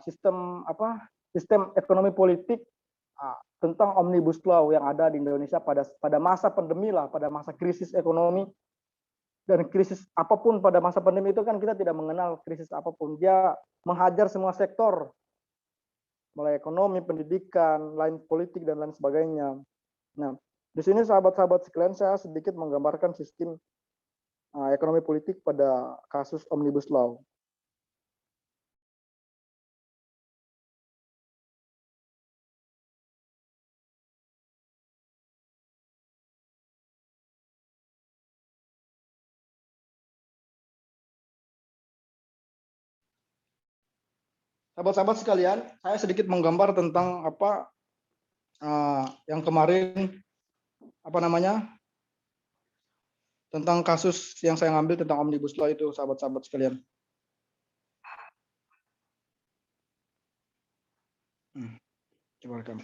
sistem ekonomi politik tentang omnibus law yang ada di Indonesia pada masa pandemi lah, pada masa krisis ekonomi. Dan krisis apapun pada masa pandemi itu kan kita tidak mengenal krisis apapun, dia menghajar semua sektor, mulai ekonomi, pendidikan, lain politik dan lain sebagainya. Nah, di sini sahabat-sahabat sekalian saya sedikit menggambarkan sistem ekonomi politik pada kasus omnibus law. Sahabat-sahabat sekalian, saya sedikit menggambar tentang yang kemarin tentang kasus yang saya ngambil tentang omnibus law itu, sahabat-sahabat sekalian. Coba rekam.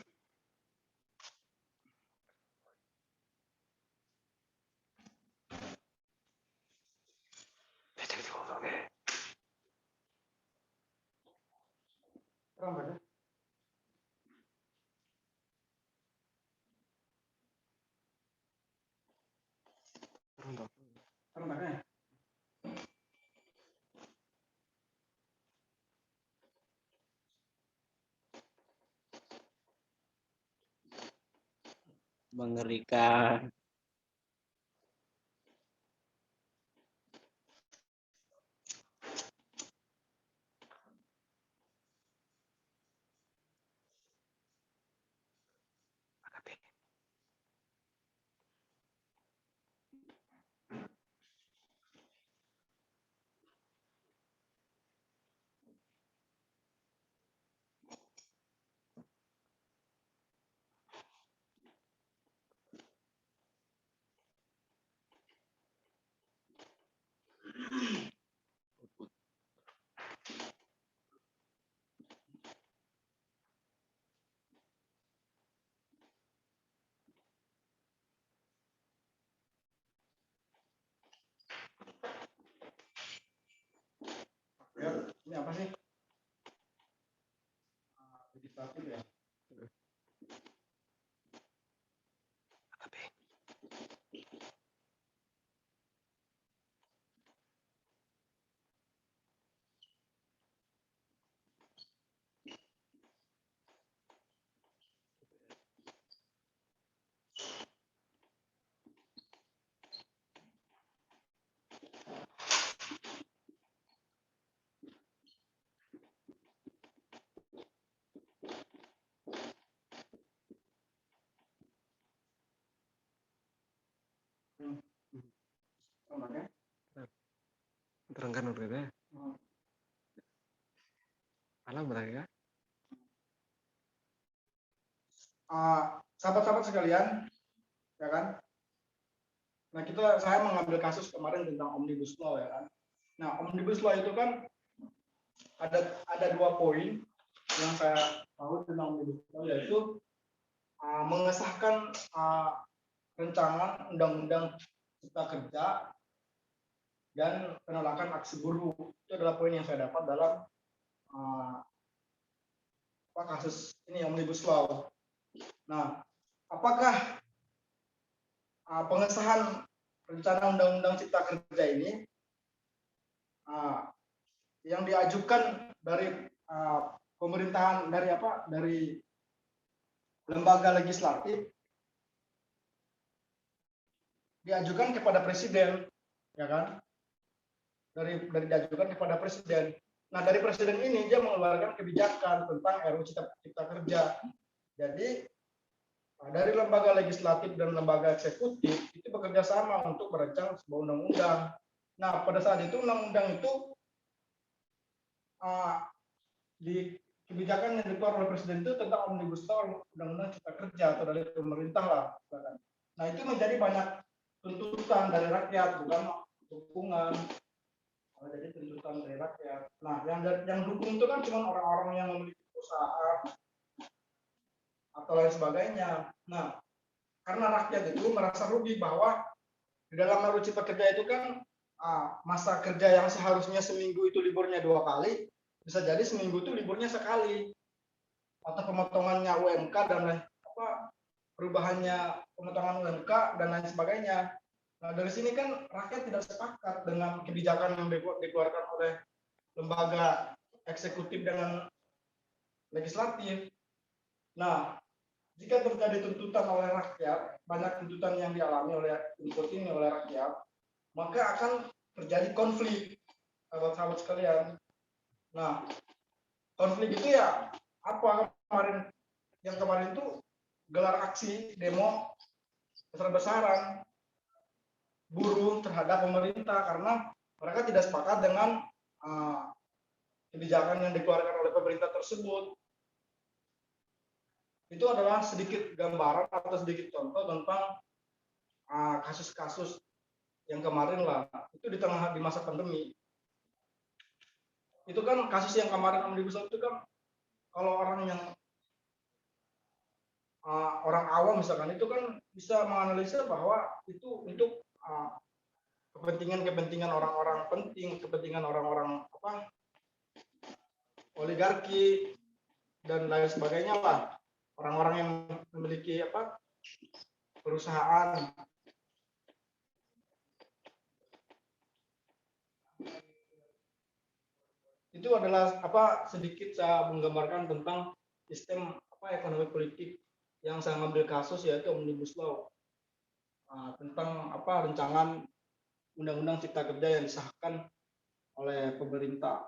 Mengerikan. Ini apa sih? Legislatif ya. Terangkan udah alam mereka. Sahabat-sahabat sekalian, ya kan? Nah, saya mengambil kasus kemarin tentang Omnibus Law, ya kan? Nah, Omnibus Law itu kan ada 2 poin yang saya tahu tentang Omnibus Law, yaitu mengesahkan rancangan undang-undang cipta kerja dan penolakan aksi buruh. Itu adalah poin yang saya dapat dalam kasus ini Omnibus Law. Nah, apakah pengesahan rencana undang-undang cipta kerja ini yang diajukan dari pemerintahan dari lembaga legislatif diajukan kepada presiden, ya kan? Dari diajukan kepada presiden. Nah, dari presiden ini dia mengeluarkan kebijakan tentang RUU Cipta Kerja. Jadi dari lembaga legislatif dan lembaga eksekutif itu bekerja sama untuk merancang sebuah undang-undang. Nah, pada saat itu undang-undang itu di kebijakan yang dikeluarkan oleh presiden itu tentang Omnibus Law, undang-undang cipta kerja atau dari pemerintah lah. Nah, itu menjadi banyak tuntutan dari rakyat, bukan dukungan. Jadi tuntutan dari rakyat. Nah, yang dukung itu kan cuma orang-orang yang memiliki perusahaan atau lain sebagainya. Nah, karena rakyat itu merasa rugi bahwa di dalam RUU Cipta Kerja itu kan masa kerja yang seharusnya seminggu itu liburnya 2 kali, bisa jadi seminggu itu liburnya sekali. Atau pemotongannya UMK dan lain perubahannya pemotongan UMK dan lain sebagainya. Nah, dari sini kan rakyat tidak sepakat dengan kebijakan yang dikeluarkan oleh lembaga eksekutif dengan legislatif. Nah, jika terjadi tuntutan oleh rakyat, banyak tuntutan yang dialami oleh rakyat, maka akan terjadi konflik, sahabat-sahabat sekalian. Nah, konflik itu ya apa yang kemarin itu gelar aksi demo besar-besaran buruh terhadap pemerintah karena mereka tidak sepakat dengan kebijakan yang dikeluarkan oleh pemerintah tersebut. Itu adalah sedikit gambaran atau sedikit contoh tentang kasus-kasus yang kemarin lah. Itu di masa pandemi. Itu kan kasus yang kemarin Omnibus Law itu kan kalau orang awam misalkan itu kan bisa menganalisa bahwa itu untuk kepentingan orang-orang penting, kepentingan orang-orang oligarki dan lain sebagainya lah, orang-orang yang memiliki perusahaan. Itu adalah sedikit saya menggambarkan tentang sistem ekonomi politik yang saya ambil kasus yaitu Omnibus Law. Tentang rancangan undang-undang cipta kerja yang disahkan oleh pemerintah.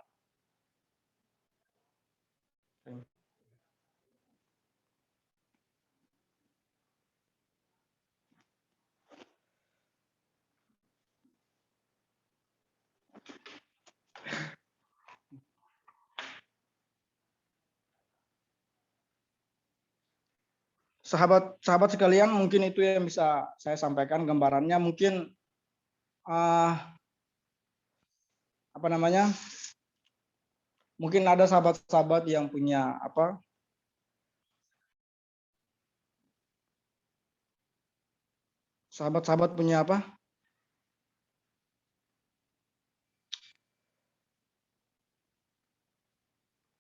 Sahabat-sahabat sekalian, mungkin itu yang bisa saya sampaikan gambarannya. Mungkin mungkin ada sahabat-sahabat yang punya sahabat-sahabat punya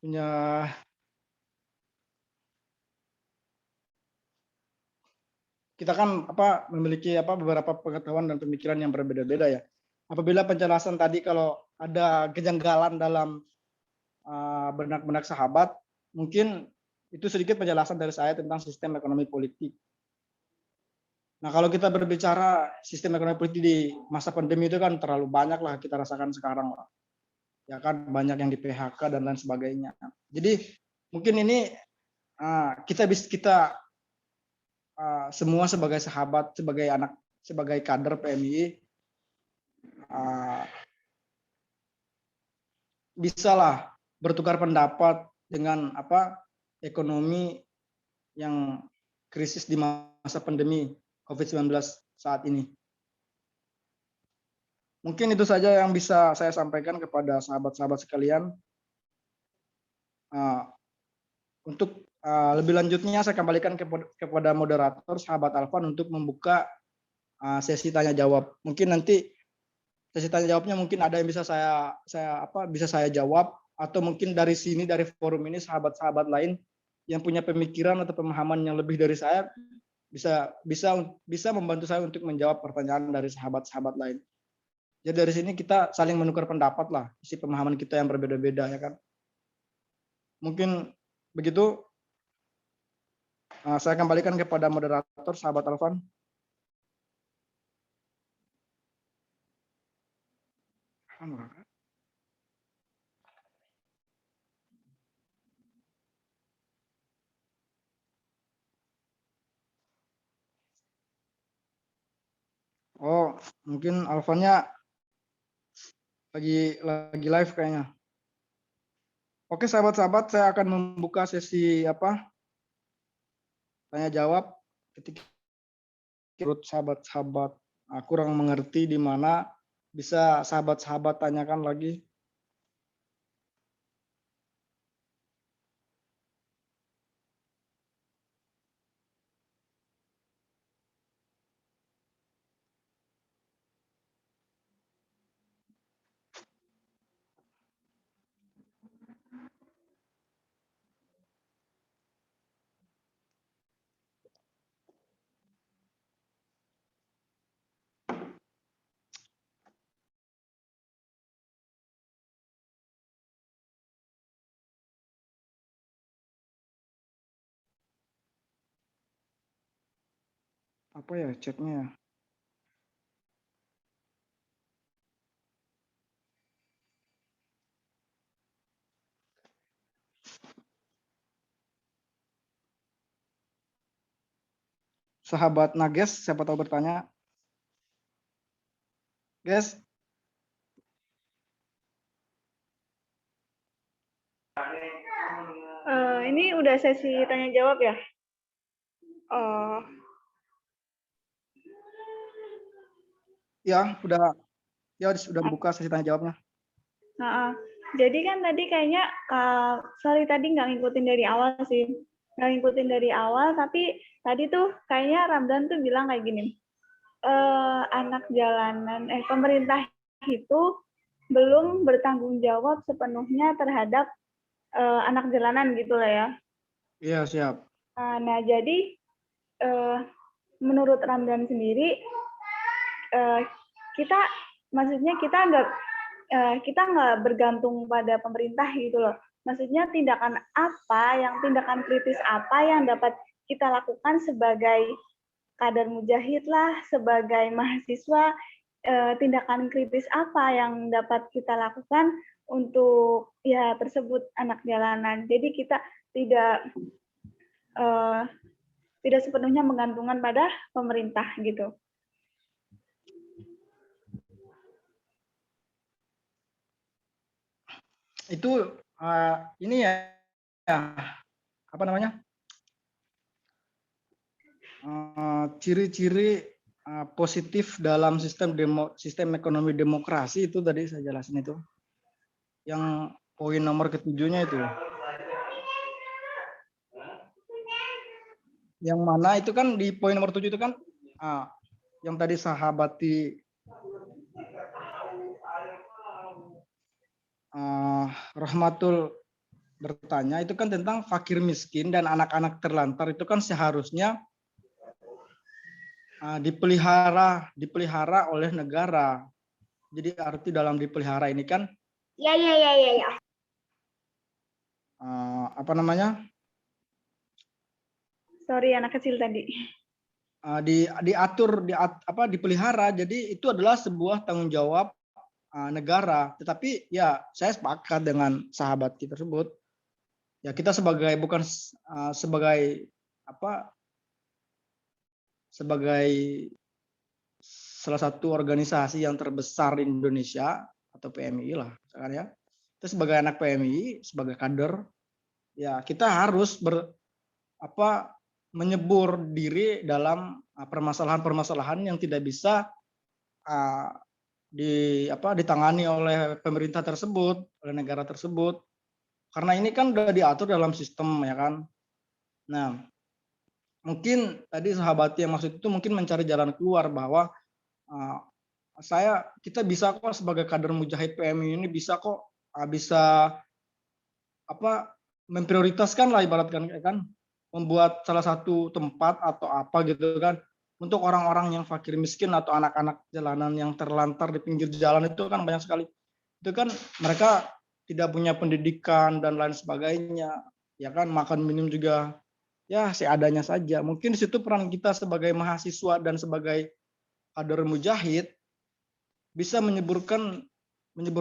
punya kita kan memiliki beberapa pengetahuan dan pemikiran yang berbeda-beda ya. Apabila penjelasan tadi kalau ada kejanggalan dalam benak-benak sahabat, mungkin itu sedikit penjelasan dari saya tentang sistem ekonomi politik. Nah, kalau kita berbicara sistem ekonomi politik di masa pandemi itu kan terlalu banyak lah kita rasakan sekarang lah. Ya kan, banyak yang di PHK dan lain sebagainya. Jadi mungkin ini kita semua sebagai sahabat, sebagai anak, sebagai kader PMI bisalah bertukar pendapat dengan ekonomi yang krisis di masa pandemi COVID-19 saat ini. Mungkin itu saja yang bisa saya sampaikan kepada sahabat-sahabat sekalian. Untuk lebih lanjutnya saya kembalikan kepada moderator sahabat Alvan untuk membuka sesi tanya jawab. Mungkin nanti sesi tanya jawabnya mungkin ada yang bisa saya jawab, atau mungkin dari sini, dari forum ini, sahabat-sahabat lain yang punya pemikiran atau pemahaman yang lebih dari saya bisa membantu saya untuk menjawab pertanyaan dari sahabat-sahabat lain. Jadi dari sini kita saling menukar pendapat lah, isi pemahaman kita yang berbeda-beda, ya kan. Mungkin begitu. Saya kembalikan kepada moderator sahabat Alvan. Oh, mungkin Alvannya lagi live kayaknya. Oke, sahabat-sahabat, saya akan membuka sesi tanya jawab ketika menurut sahabat-sahabat kurang mengerti di mana, bisa sahabat-sahabat tanyakan lagi. Apa ya chatnya? Sahabat Nages, siapa tahu bertanya. Guys. Ini udah sesi tanya jawab ya? Ya, sudah buka sesi tanya jawabnya. Jadi kan tadi kayaknya, sorry tadi nggak ngikutin dari awal sih. Nggak ngikutin dari awal, tapi tadi tuh kayaknya Ramdan tuh bilang kayak gini, anak jalanan, pemerintah itu belum bertanggung jawab sepenuhnya terhadap anak jalanan gitu lah ya. Iya, siap. Nah, jadi menurut Ramdan sendiri, kita nggak bergantung pada pemerintah gitu loh. Maksudnya tindakan kritis apa yang dapat kita lakukan sebagai kader mujahid lah, sebagai mahasiswa, tindakan kritis apa yang dapat kita lakukan untuk ya tersebut anak jalanan. Jadi kita tidak sepenuhnya menggantungkan pada pemerintah gitu. Itu ini ya apa namanya? Ciri-ciri positif dalam sistem ekonomi demokrasi itu tadi saya jelasin itu. Yang poin nomor ketujuhnya itu. Yang mana itu kan di poin nomor 7 itu kan yang tadi sahabati rahmatul bertanya itu kan tentang fakir miskin dan anak-anak terlantar itu kan seharusnya dipelihara oleh negara. Jadi arti dalam dipelihara ini kan Ya. apa namanya? Sorry, anak kecil tadi. Dipelihara. Jadi itu adalah sebuah tanggung jawab negara. Tetapi ya saya sepakat dengan sahabat kita tersebut. Ya kita sebagai sebagai salah satu organisasi yang terbesar di Indonesia atau PMI lah, kan ya. Kita sebagai anak PMI, sebagai kader, ya kita harus menyebur diri dalam permasalahan-permasalahan yang tidak bisa ditangani oleh pemerintah tersebut, oleh negara tersebut. Karena ini kan sudah diatur dalam sistem, ya kan. Nah, mungkin tadi sahabat yang maksud itu mungkin mencari jalan keluar bahwa kita bisa kok sebagai kader Mujahid PMI ini bisa memprioritaskan lah ibaratkan kan, membuat salah satu tempat atau apa gitu kan untuk orang-orang yang fakir miskin atau anak-anak jalanan yang terlantar di pinggir jalan itu kan banyak sekali. Itu kan mereka tidak punya pendidikan dan lain sebagainya, ya kan, makan minum juga ya seadanya saja. Mungkin di situ peran kita sebagai mahasiswa dan sebagai kader Mujahid bisa menyebur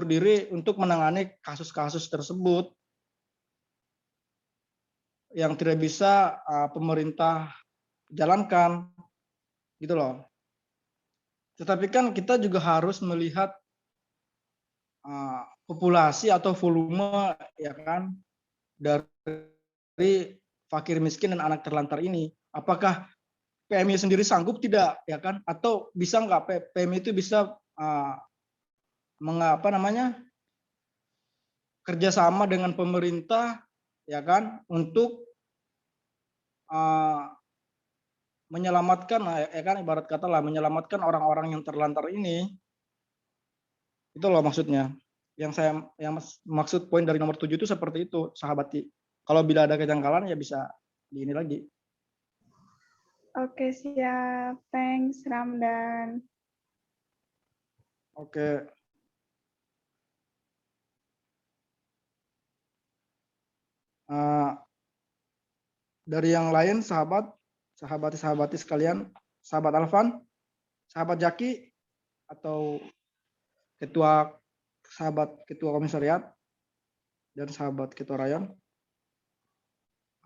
diri untuk menangani kasus-kasus tersebut yang tidak bisa pemerintah jalankan, gitu loh. Tetapi kan kita juga harus melihat populasi atau volume, ya kan, dari fakir miskin dan anak terlantar ini. Apakah PMI sendiri sanggup tidak, ya kan? Atau bisa nggak PMI itu bisa kerjasama dengan pemerintah, ya kan, untuk menyelamatkan, ya kan, ibarat kata lah menyelamatkan orang-orang yang terlantar ini. Itu loh maksudnya. Yang maksud poin dari nomor 7 itu seperti itu, sahabat. Kalau bila ada kejanggalan ya bisa di ini lagi. Oke, siap. Thanks, Ramdan. Oke. Dari yang lain, sahabati sekalian, sahabat Alvan, sahabat Jaki, atau sahabat ketua komisariat, dan sahabat ketua rayon,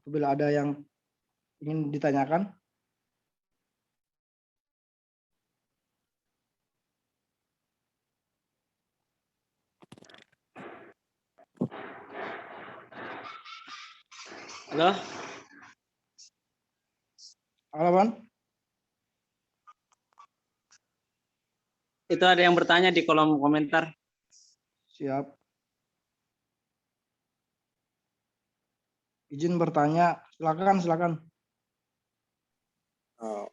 apabila ada yang ingin ditanyakan. Halo? Halo, Bang. Itu ada yang bertanya di kolom komentar. Siap. Izin bertanya, silakan.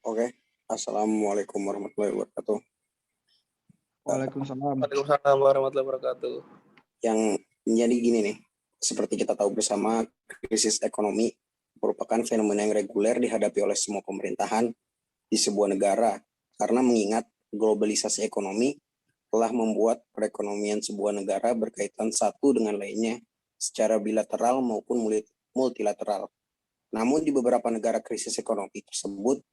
Oke. Assalamualaikum warahmatullahi wabarakatuh. Waalaikumsalam. Waalaikumsalam warahmatullahi wabarakatuh. Yang menjadi gini nih, seperti kita tahu bersama, krisis ekonomi merupakan fenomena yang reguler dihadapi oleh semua pemerintahan di sebuah negara, karena mengingat globalisasi ekonomi telah membuat perekonomian sebuah negara berkaitan satu dengan lainnya secara bilateral maupun multilateral. Namun di beberapa negara krisis ekonomi tersebut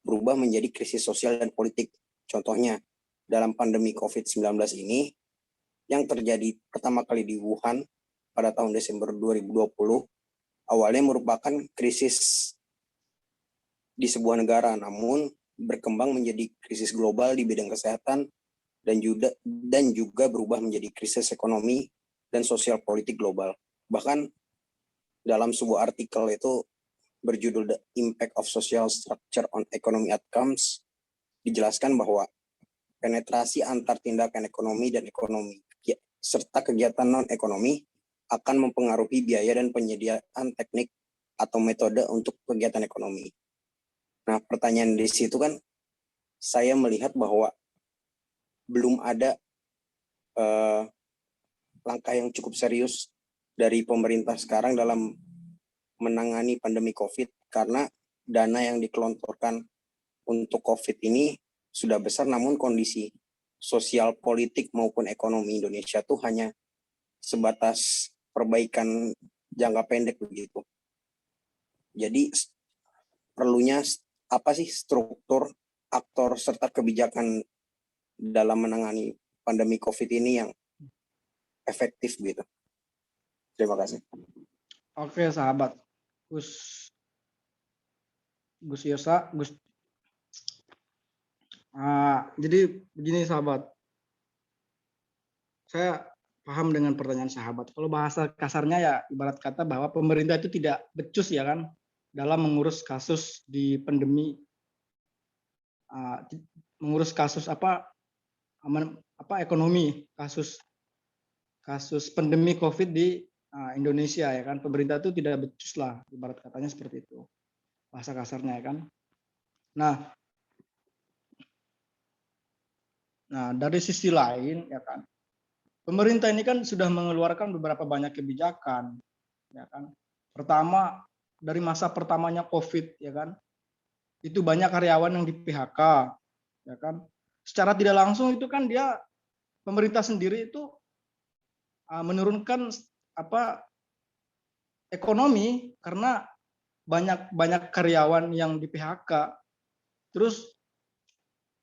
berubah menjadi krisis sosial dan politik. Contohnya, dalam pandemi COVID-19 ini yang terjadi pertama kali di Wuhan pada tahun Desember 2020, awalnya merupakan krisis di sebuah negara, namun berkembang menjadi krisis global di bidang kesehatan dan juga berubah menjadi krisis ekonomi dan sosial politik global. Bahkan dalam sebuah artikel itu berjudul The Impact of Social Structure on Economic Outcomes, dijelaskan bahwa penetrasi antar tindakan ekonomi dan ekonomi serta kegiatan non-ekonomi akan mempengaruhi biaya dan penyediaan teknik atau metode untuk kegiatan ekonomi. Nah, pertanyaan di situ kan saya melihat bahwa belum ada langkah yang cukup serius dari pemerintah sekarang dalam menangani pandemi COVID, karena dana yang dikelontorkan untuk COVID ini sudah besar, namun kondisi sosial, politik maupun ekonomi Indonesia tuh hanya sebatas perbaikan jangka pendek begitu. Jadi perlunya apa sih struktur, aktor serta kebijakan dalam menangani pandemi COVID ini yang efektif gitu. Terima kasih. Oke, sahabat. Gus Yosa, jadi begini sahabat. Saya paham dengan pertanyaan sahabat. Kalau bahasa kasarnya ya ibarat kata bahwa pemerintah itu tidak becus ya kan dalam mengurus kasus di pandemi, mengurus kasus ekonomi, kasus pandemi COVID di Indonesia ya kan. Pemerintah itu tidak becus lah, ibarat katanya seperti itu bahasa kasarnya ya kan. Nah dari sisi lain ya kan, pemerintah ini kan sudah mengeluarkan beberapa banyak kebijakan ya kan. Pertama, dari masa pertamanya COVID ya kan, itu banyak karyawan yang di PHK ya kan. Secara tidak langsung itu kan dia pemerintah sendiri itu menurunkan ekonomi karena banyak karyawan yang di PHK. Terus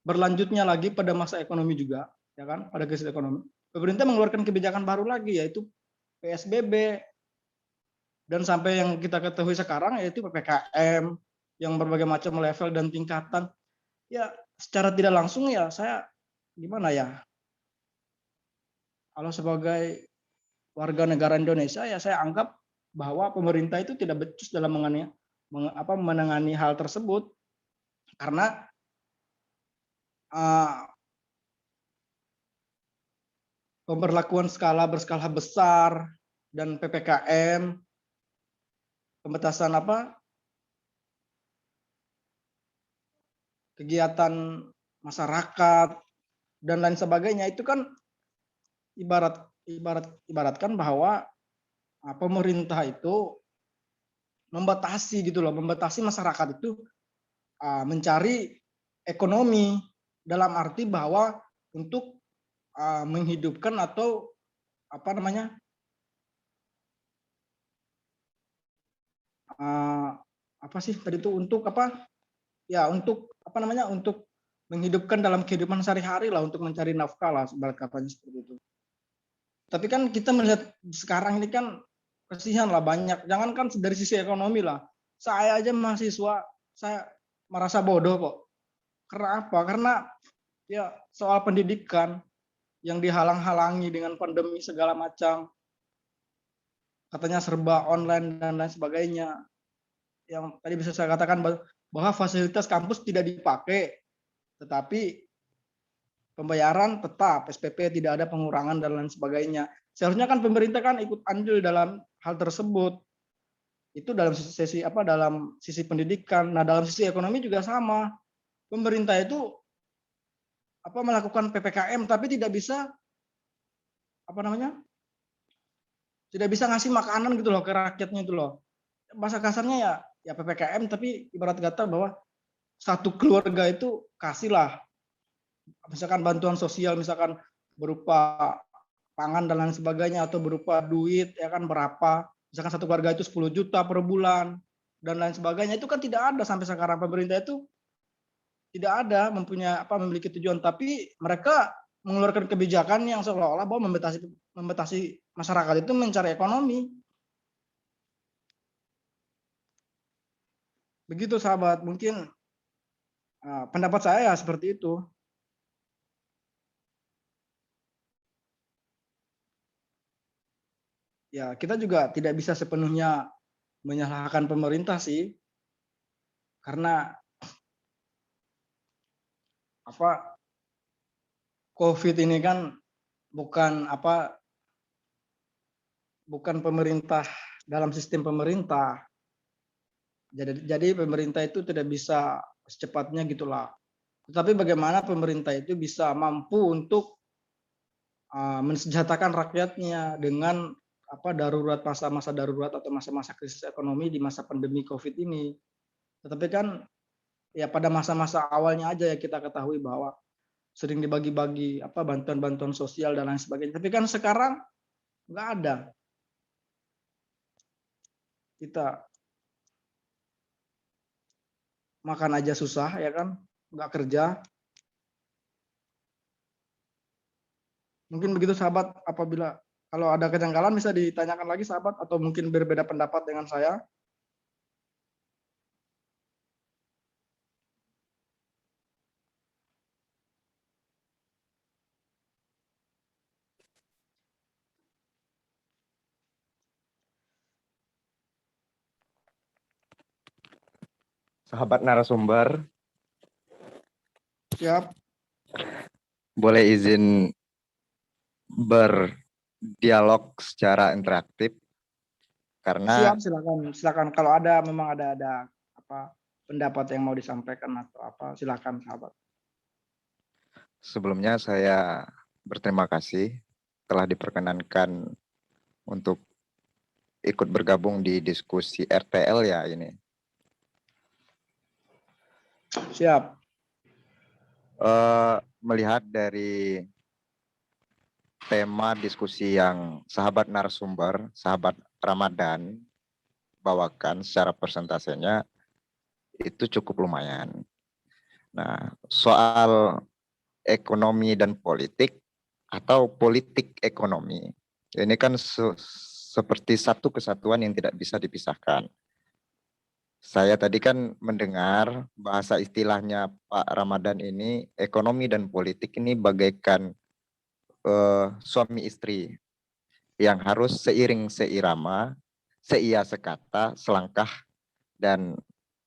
berlanjutnya lagi pada masa ekonomi juga ya kan, pada krisis ekonomi, pemerintah mengeluarkan kebijakan baru lagi yaitu PSBB, dan sampai yang kita ketahui sekarang yaitu PPKM yang berbagai macam level dan tingkatan. Ya secara tidak langsung ya saya gimana ya, kalau sebagai warga negara Indonesia ya saya anggap bahwa pemerintah itu tidak becus dalam menangani hal tersebut, karena pemberlakuan berskala besar dan PPKM, pembatasan kegiatan masyarakat dan lain sebagainya, itu kan ibaratkan bahwa pemerintah itu membatasi gitu loh, membatasi masyarakat itu mencari ekonomi, dalam arti bahwa untuk menghidupkan atau untuk menghidupkan dalam kehidupan sehari-hari lah, untuk mencari nafkah lah, ibarat katanya seperti itu. Tapi kan kita melihat sekarang ini kan kasihan lah, banyak, jangankan dari sisi ekonomi lah, saya aja mahasiswa saya merasa bodoh kok. Karena apa? Karena ya soal pendidikan yang dihalang-halangi dengan pandemi segala macam, katanya serba online dan lain sebagainya. Yang tadi bisa saya katakan bahwa fasilitas kampus tidak dipakai, tetapi pembayaran tetap, SPP tidak ada pengurangan dan lain sebagainya. Seharusnya kan pemerintah kan ikut andil dalam hal tersebut. Itu dalam sisi pendidikan. Nah, dalam sisi ekonomi juga sama. Pemerintah itu melakukan PPKM tapi tidak bisa tidak bisa ngasih makanan gitu loh ke rakyatnya itu loh. Bahasa kasarnya ya PPKM, tapi ibarat kata bahwa satu keluarga itu kasihlah misalkan bantuan sosial, misalkan berupa pangan dan lain sebagainya, atau berupa duit ya kan berapa, misalkan satu keluarga itu 10 juta per bulan dan lain sebagainya. Itu kan tidak ada sampai sekarang. Pemerintah itu tidak ada memiliki tujuan, tapi mereka mengeluarkan kebijakan yang seolah-olah bahwa membatasi masyarakat itu mencari ekonomi. Begitu sahabat, mungkin pendapat saya ya seperti itu. Ya, kita juga tidak bisa sepenuhnya menyalahkan pemerintah sih, karena COVID ini kan bukan pemerintah dalam sistem pemerintah. Jadi pemerintah itu tidak bisa secepatnya gitulah. Tetapi bagaimana pemerintah itu bisa mampu untuk mensejahterakan rakyatnya dengan darurat, masa-masa darurat atau masa-masa krisis ekonomi di masa pandemi COVID ini. Tetapi kan ya pada masa-masa awalnya aja ya kita ketahui bahwa sering dibagi-bagi bantuan-bantuan sosial dan lain sebagainya. Tapi kan sekarang nggak ada. Kita makan aja susah ya kan, nggak kerja. Mungkin begitu sahabat, apabila kalau ada kejanggalan bisa ditanyakan lagi sahabat atau mungkin berbeda pendapat dengan saya. Sahabat narasumber, Siap. boleh izin berdialog secara interaktif karena Siap, silakan. Kalau ada memang ada pendapat yang mau disampaikan atau silakan sahabat. sebelumnya saya berterima kasih telah diperkenankan untuk ikut bergabung di diskusi RTL ya ini. Siap. Melihat dari tema diskusi yang sahabat narasumber, sahabat Ramadan bawakan secara persentasenya itu cukup lumayan. Nah, soal ekonomi dan politik atau politik ekonomi, ini kan seperti satu kesatuan yang tidak bisa dipisahkan. Saya tadi kan mendengar bahasa istilahnya Pak Ramadan ini, ekonomi dan politik ini bagaikan suami istri yang harus seiring seirama, seia sekata, selangkah, dan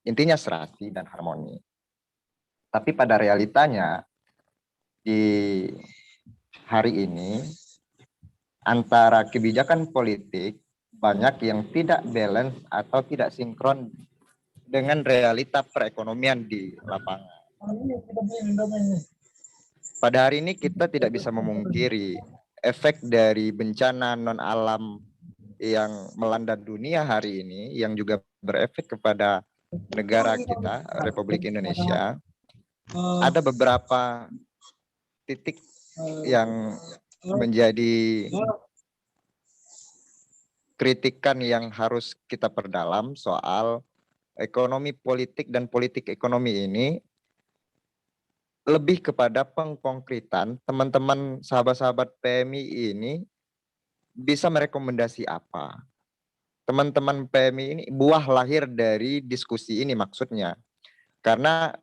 intinya serasi dan harmoni. Tapi pada realitanya di hari ini antara kebijakan politik banyak yang tidak balance atau tidak sinkron dengan realita perekonomian di lapangan. Pada hari ini kita tidak bisa memungkiri efek dari bencana non-alam yang melanda dunia hari ini, yang juga berefek kepada negara kita, Republik Indonesia. Ada beberapa titik yang menjadi kritikan yang harus kita perdalam soal ekonomi politik dan politik ekonomi ini, lebih kepada pengkonkretan teman-teman sahabat-sahabat PMI ini bisa merekomendasi apa. Teman-teman PMI ini buah lahir dari diskusi ini maksudnya. Karena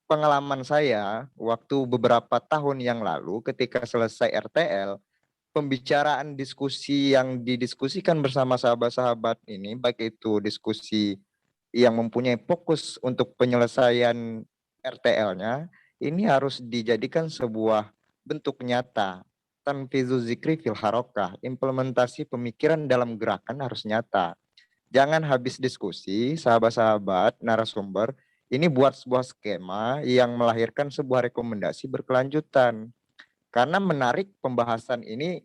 pengalaman saya waktu beberapa tahun yang lalu ketika selesai RTL, pembicaraan diskusi yang didiskusikan bersama sahabat-sahabat ini, baik itu diskusi yang mempunyai fokus untuk penyelesaian RTL-nya, ini harus dijadikan sebuah bentuk nyata. Tanfizu zikri fil harokah, implementasi pemikiran dalam gerakan harus nyata. Jangan habis diskusi, sahabat-sahabat narasumber, ini buat sebuah skema yang melahirkan sebuah rekomendasi berkelanjutan. Karena menarik pembahasan ini,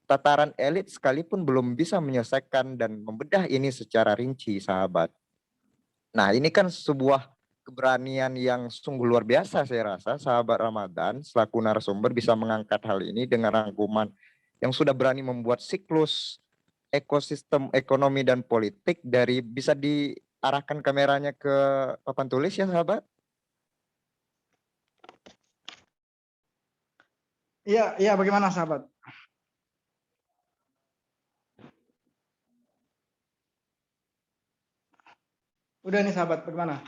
tataran elit sekalipun belum bisa menyelesaikan dan membedah ini secara rinci, sahabat. Nah, ini kan sebuah keberanian yang sungguh luar biasa saya rasa, sahabat Ramadan selaku narasumber bisa mengangkat hal ini dengan rangkuman yang sudah berani membuat siklus ekosistem ekonomi dan politik dari, bisa diarahkan kameranya ke papan tulis ya sahabat? Iya, bagaimana sahabat? Udah nih sahabat, bagaimana?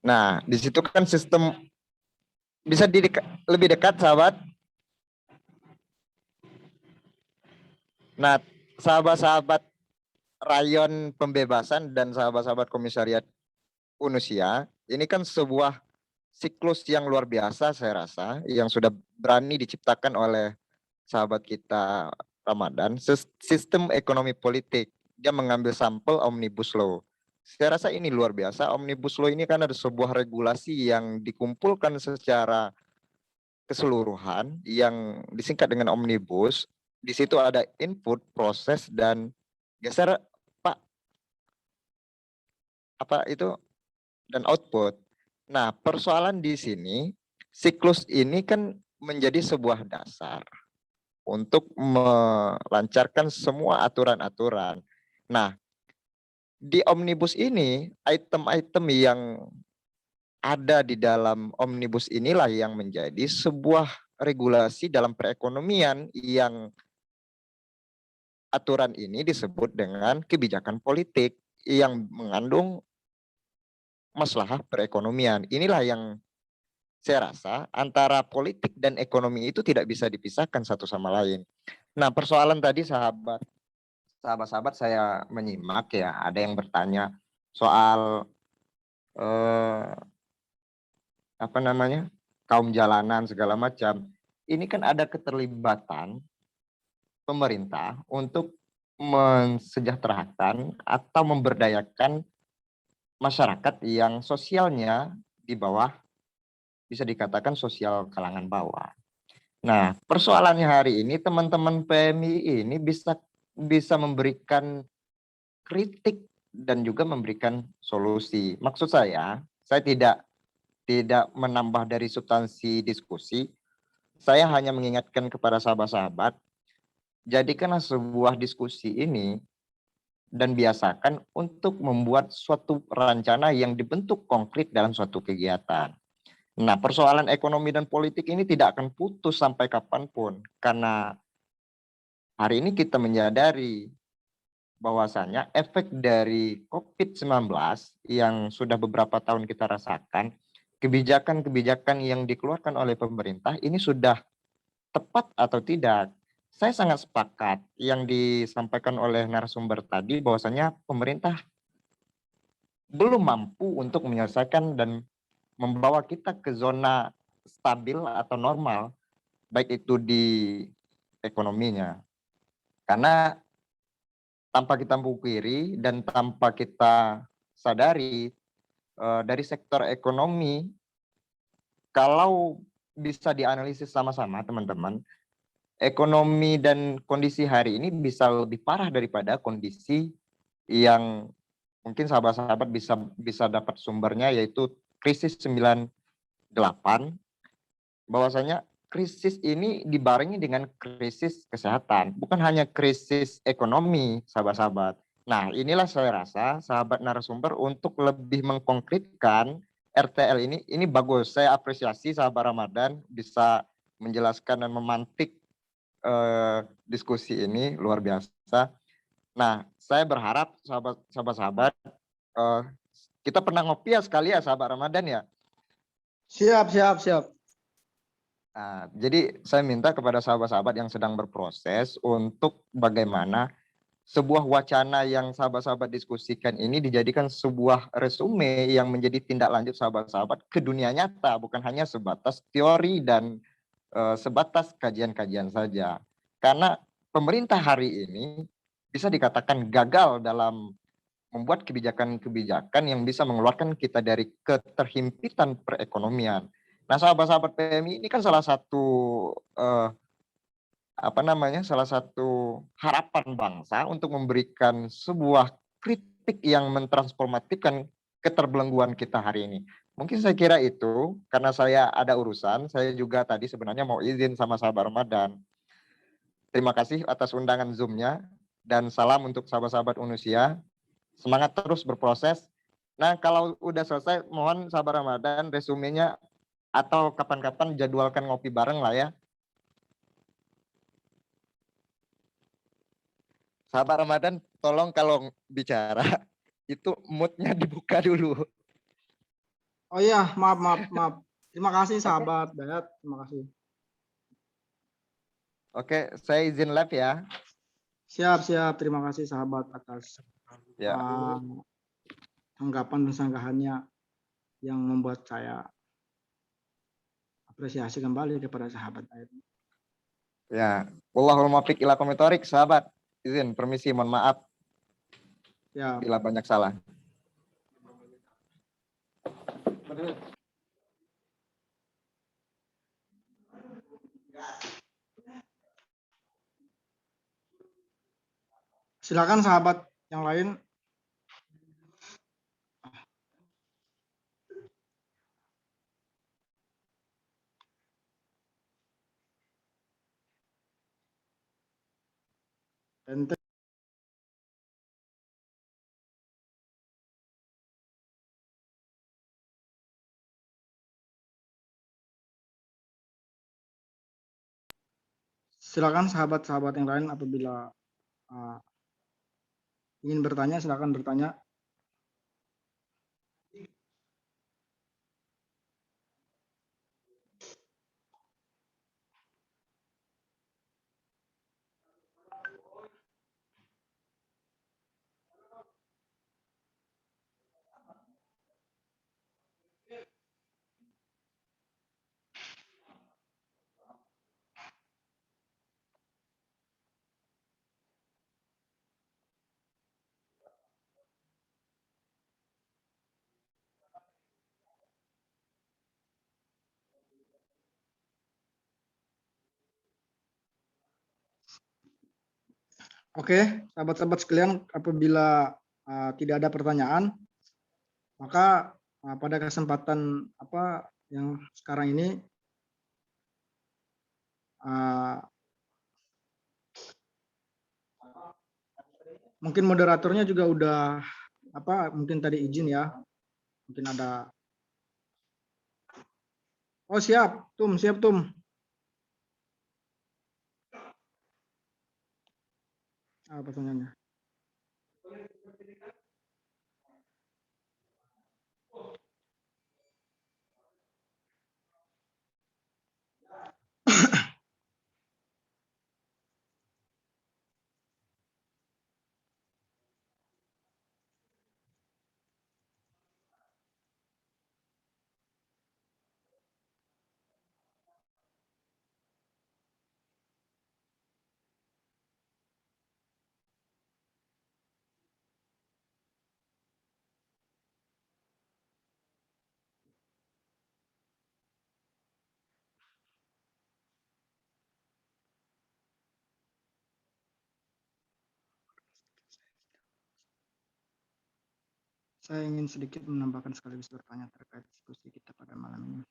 Nah, di situ kan sistem bisa lebih dekat sahabat. Nah, sahabat-sahabat rayon pembebasan dan sahabat-sahabat komisariat Unusia, ini kan sebuah siklus yang luar biasa saya rasa, yang sudah berani diciptakan oleh sahabat kita Ramadan, sistem ekonomi politik. Dia mengambil sampel Omnibus Law. Saya rasa ini luar biasa. Omnibus Law ini kan ada sebuah regulasi yang dikumpulkan secara keseluruhan yang disingkat dengan omnibus. Di situ ada input, proses, dan geser Pak apa itu dan output. Nah, persoalan di sini siklus ini kan menjadi sebuah dasar untuk melancarkan semua aturan-aturan. Nah, di omnibus ini item-item yang ada di dalam omnibus inilah yang menjadi sebuah regulasi dalam perekonomian yang aturan ini disebut dengan kebijakan politik yang mengandung masalah perekonomian. Inilah yang saya rasa antara politik dan ekonomi itu tidak bisa dipisahkan satu sama lain. Nah, persoalan tadi sahabat-sahabat saya menyimak ya, ada yang bertanya soal apa namanya, kaum jalanan segala macam. Ini kan ada keterlibatan pemerintah untuk mensejahterakan atau memberdayakan masyarakat yang sosialnya di bawah, bisa dikatakan sosial kalangan bawah. Nah, persoalannya hari ini teman-teman PMI ini bisa memberikan kritik dan juga memberikan solusi. Maksud saya tidak menambah dari substansi diskusi. Saya hanya mengingatkan kepada sahabat-sahabat, jadikanlah sebuah diskusi ini dan biasakan untuk membuat suatu rencana yang dibentuk konkret dalam suatu kegiatan. Nah, persoalan ekonomi dan politik ini tidak akan putus sampai kapanpun, karena hari ini kita menyadari bahwasanya efek dari COVID-19 yang sudah beberapa tahun kita rasakan, kebijakan-kebijakan yang dikeluarkan oleh pemerintah ini sudah tepat atau tidak. Saya sangat sepakat yang disampaikan oleh narasumber tadi bahwasanya pemerintah belum mampu untuk menyelesaikan dan membawa kita ke zona stabil atau normal, baik itu di ekonominya. Karena tanpa kita pungkiri dan tanpa kita sadari, dari sektor ekonomi, kalau bisa dianalisis sama-sama teman-teman, ekonomi dan kondisi hari ini bisa lebih parah daripada kondisi yang mungkin sahabat-sahabat bisa dapat sumbernya, yaitu krisis 98, bahwasanya krisis ini dibarengi dengan krisis kesehatan, bukan hanya krisis ekonomi, sahabat-sahabat. Nah, inilah saya rasa sahabat narasumber untuk lebih mengkonkretkan RTL ini bagus. Saya apresiasi sahabat Ramadan bisa menjelaskan dan memantik diskusi ini luar biasa. Nah, saya berharap sahabat-sahabat kita pernah ngopi ya sekali ya sahabat Ramadan ya. Siap. Nah, jadi saya minta kepada sahabat-sahabat yang sedang berproses untuk bagaimana sebuah wacana yang sahabat-sahabat diskusikan ini dijadikan sebuah resume yang menjadi tindak lanjut sahabat-sahabat ke dunia nyata, bukan hanya sebatas teori dan sebatas kajian-kajian saja. Karena pemerintah hari ini bisa dikatakan gagal dalam membuat kebijakan-kebijakan yang bisa mengeluarkan kita dari keterhimpitan perekonomian. Nah, sahabat-sahabat PMI ini kan salah satu salah satu harapan bangsa untuk memberikan sebuah kritik yang mentransformatifkan keterbelengguan kita hari ini. Mungkin saya kira itu, karena saya ada urusan, saya juga tadi sebenarnya mau izin sama sahabat Ramadan. Terima kasih atas undangan Zoom-nya, dan salam untuk sahabat-sahabat Unusia. Semangat terus berproses. Nah, kalau udah selesai, mohon sahabat Ramadan resumenya atau kapan-kapan jadwalkan ngopi bareng lah ya. Sahabat Ramadan, tolong kalau bicara itu mood-nya dibuka dulu. Oh iya, maaf. Terima kasih sahabat Dayat, terima kasih. Oke, saya izin live ya. Siap. Terima kasih sahabat atas Ya. tanggapan dan sanggahannya yang membuat saya apresiasi kembali kepada sahabat Dayat. Ya, wallahul muwaffiq ila aqwamit thoriq, sahabat. Izin, permisi, mohon maaf Ya. bila banyak salah. Silakan sahabat yang lain. Ente. Silakan sahabat-sahabat yang lain apabila ingin bertanya, silakan bertanya. Oke, sahabat-sahabat sekalian, apabila tidak ada pertanyaan, maka pada kesempatan yang sekarang ini mungkin moderatornya juga udah mungkin tadi izin ya, mungkin ada. Oh siap Tum. Apa pertanyaannya? Saya ingin sedikit menambahkan sekaligus bertanya terkait diskusi kita pada malam ini.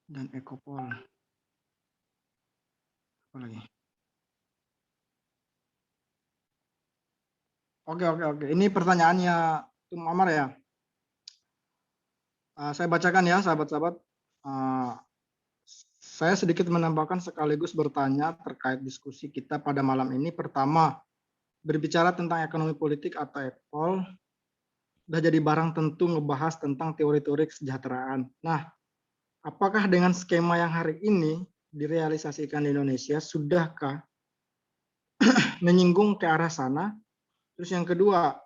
Dan Ekopol. Apa lagi? Oke. Ini pertanyaannya Tum Amar ya. Saya bacakan ya sahabat-sahabat. Saya sedikit menambahkan sekaligus bertanya terkait diskusi kita pada malam ini. Pertama, berbicara tentang ekonomi politik atau Ekopol, udah jadi barang tentu ngebahas tentang teori-teori kesejahteraan. Nah, apakah dengan skema yang hari ini direalisasikan di Indonesia, sudahkah menyinggung ke arah sana? Terus yang kedua,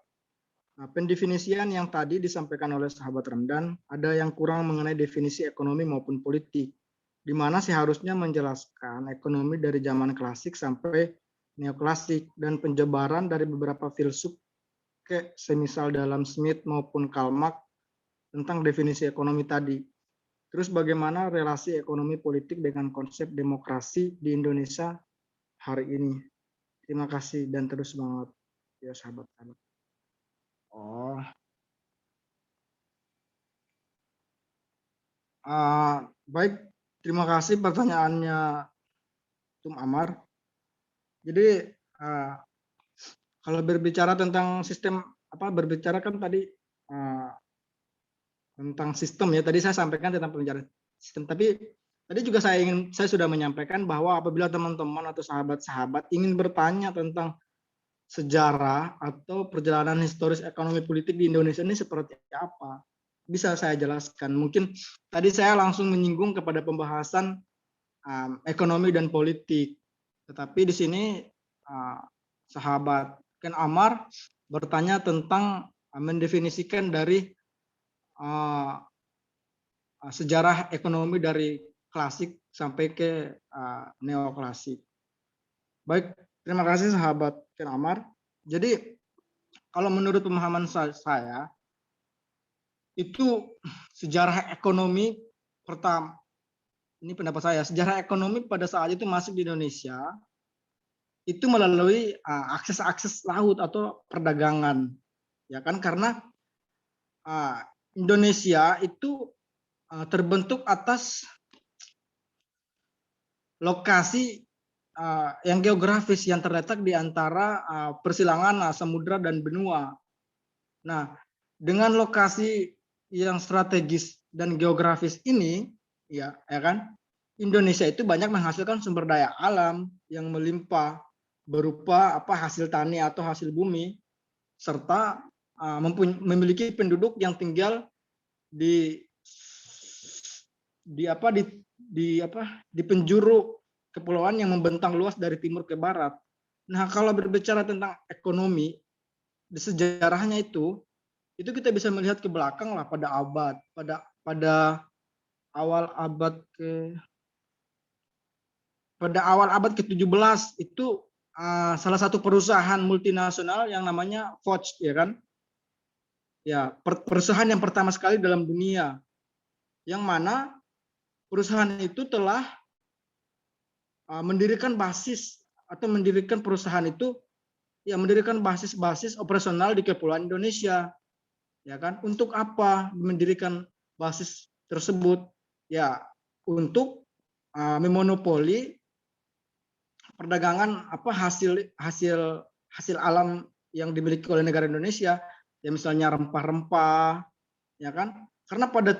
pendefinisian yang tadi disampaikan oleh sahabat Ramdan, ada yang kurang mengenai definisi ekonomi maupun politik, di mana seharusnya menjelaskan ekonomi dari zaman klasik sampai neoklasik dan penjabaran dari beberapa filsuf kayak semisal dalam Smith maupun Karl Marx tentang definisi ekonomi tadi. Terus bagaimana relasi ekonomi politik dengan konsep demokrasi di Indonesia hari ini. Terima kasih dan terus semangat ya sahabat-sahabat. Baik, terima kasih pertanyaannya Tum Amar. Jadi kalau berbicara tentang sistem berbicara kan tadi tentang sistem ya, tadi saya sampaikan tentang pembicaraan sistem, tapi tadi juga saya sudah menyampaikan bahwa apabila teman-teman atau sahabat-sahabat ingin bertanya tentang sejarah atau perjalanan historis ekonomi politik di Indonesia ini seperti apa, bisa saya jelaskan. Mungkin tadi saya langsung menyinggung kepada pembahasan ekonomi dan politik, tetapi di sini sahabat Ken Amar bertanya tentang mendefinisikan dari sejarah ekonomi dari klasik sampai ke neoklasik. Baik, terima kasih sahabat Ken Amar. Jadi kalau menurut pemahaman saya, itu sejarah ekonomi pertama. Ini pendapat saya, sejarah ekonomi pada saat itu masuk di Indonesia itu melalui akses-akses laut atau perdagangan, ya kan, karena Indonesia itu terbentuk atas lokasi yang geografis yang terletak di antara persilangan samudra dan benua. Nah, dengan lokasi yang strategis dan geografis ini, ya kan, Indonesia itu banyak menghasilkan sumber daya alam yang melimpah berupa hasil tani atau hasil bumi, serta memiliki penduduk yang tinggal di penjuru kepulauan yang membentang luas dari timur ke barat. Nah, kalau berbicara tentang ekonomi, di sejarahnya itu kita bisa melihat ke belakang lah pada awal abad ke-17 itu salah satu perusahaan multinasional yang namanya Foch, ya kan? Ya, perusahaan yang pertama sekali dalam dunia, yang mana perusahaan itu telah mendirikan perusahaan itu, ya, mendirikan basis operasional di kepulauan Indonesia, ya kan? Untuk apa mendirikan basis tersebut? Ya, untuk memonopoli perdagangan hasil alam yang dimiliki oleh negara Indonesia, ya, misalnya rempah-rempah, ya kan? Karena pada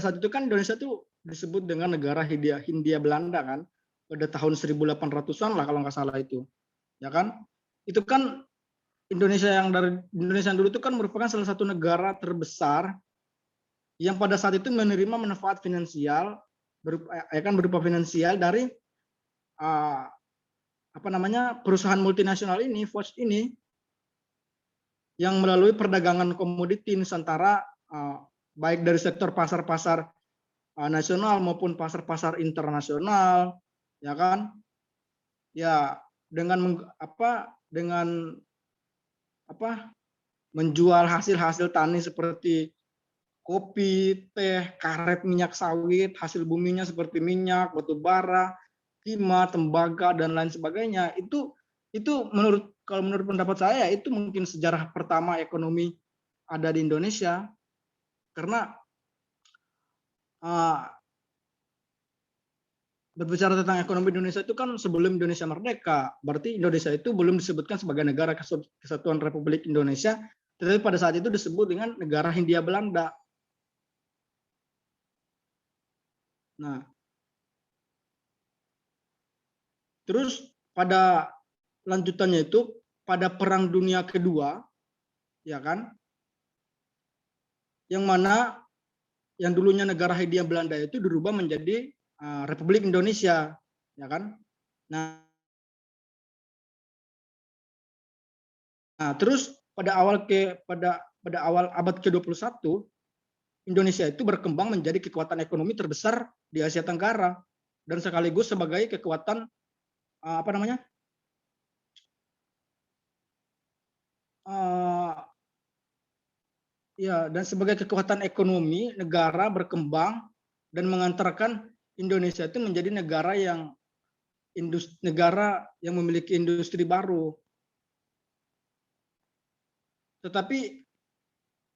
saat itu kan Indonesia itu disebut dengan negara Hindia Belanda kan, pada tahun 1800-an lah kalau nggak salah itu, ya kan? Itu kan Indonesia yang dulu itu kan merupakan salah satu negara terbesar yang pada saat itu menerima manfaat finansial berupa finansial dari perusahaan multinasional ini, Foch ini, yang melalui perdagangan komoditi Nusantara, baik dari sektor pasar-pasar nasional maupun pasar-pasar internasional, ya kan? Ya, dengan menjual hasil-hasil tani seperti kopi, teh, karet, minyak sawit, hasil buminya seperti minyak, batu bara, timah, tembaga, dan lain sebagainya. Itu menurut pendapat saya, itu mungkin sejarah pertama ekonomi ada di Indonesia. Karena berbicara tentang ekonomi Indonesia itu kan sebelum Indonesia merdeka, berarti Indonesia itu belum disebutkan sebagai negara kesatuan Republik Indonesia, tetapi pada saat itu disebut dengan negara Hindia Belanda. Nah, terus pada lanjutannya itu pada Perang Dunia Kedua, ya kan, yang mana yang dulunya negara Hindia Belanda itu dirubah menjadi Republik Indonesia, ya kan. Nah, terus pada awal abad ke-21 Indonesia itu berkembang menjadi kekuatan ekonomi terbesar di Asia Tenggara dan sekaligus sebagai kekuatan dan sebagai kekuatan ekonomi negara berkembang dan mengantarkan Indonesia itu menjadi negara yang memiliki industri baru. Tetapi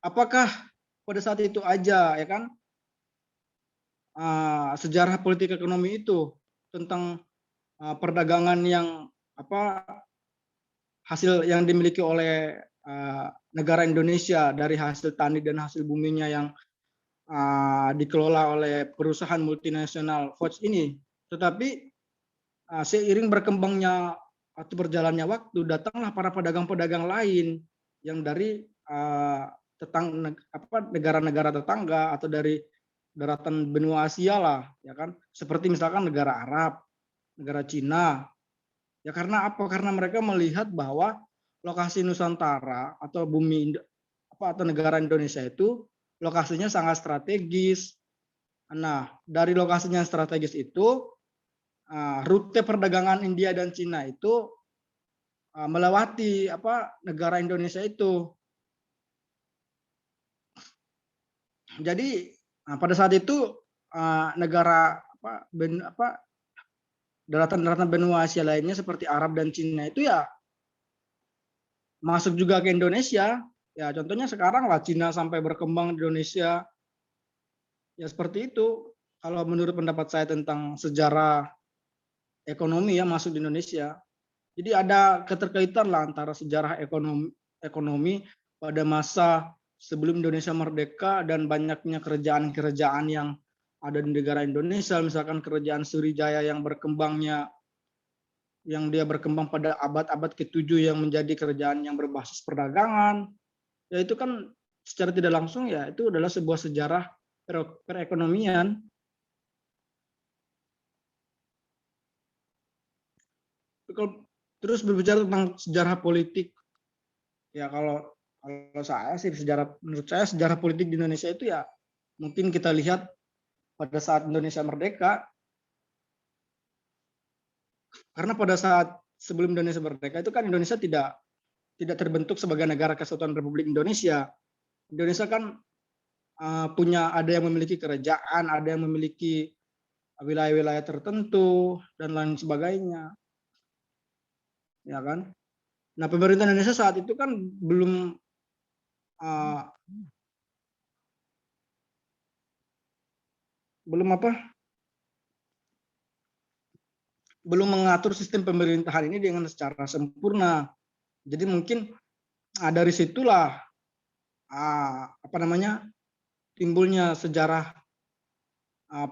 apakah pada saat itu aja, ya kan, sejarah politik ekonomi itu tentang perdagangan yang hasil yang dimiliki oleh negara Indonesia dari hasil tani dan hasil buminya yang dikelola oleh perusahaan multinasional Foch ini. Tetapi seiring berkembangnya atau berjalannya waktu, datanglah para pedagang-pedagang lain yang dari negara-negara tetangga atau dari daratan benua Asia lah, ya kan, seperti misalkan negara Arab, negara Cina. Ya, karena apa? Karena mereka melihat bahwa lokasi Nusantara atau bumi atau negara Indonesia itu lokasinya sangat strategis. Nah, dari lokasinya strategis itu, rute perdagangan India dan Cina itu melewati negara Indonesia itu. Jadi pada saat itu negara daratan-daratan benua Asia lainnya seperti Arab dan Cina itu ya masuk juga ke Indonesia. Ya contohnya sekarang lah Cina sampai berkembang di Indonesia. Ya seperti itu. Kalau menurut pendapat saya tentang sejarah ekonomi ya masuk di Indonesia. Jadi ada keterkaitan lah antara sejarah ekonomi pada masa sebelum Indonesia merdeka dan banyaknya kerajaan-kerajaan yang ada di negara Indonesia, misalkan kerajaan Sriwijaya yang dia berkembang pada abad-abad ke-7 yang menjadi kerajaan yang berbasis perdagangan. Ya itu kan secara tidak langsung ya itu adalah sebuah sejarah perekonomian. Terus berbicara tentang sejarah politik, ya kalau saya sih menurut saya sejarah politik di Indonesia itu ya mungkin kita lihat pada saat Indonesia merdeka, karena pada saat sebelum Indonesia merdeka itu kan Indonesia tidak terbentuk sebagai negara kesatuan Republik Indonesia. Indonesia kan ada yang memiliki kerajaan, ada yang memiliki wilayah-wilayah tertentu dan lain sebagainya. Ya kan? Nah, pemerintah Indonesia saat itu kan belum mengatur sistem pemerintahan ini dengan secara sempurna. Jadi mungkin dari situlah timbulnya sejarah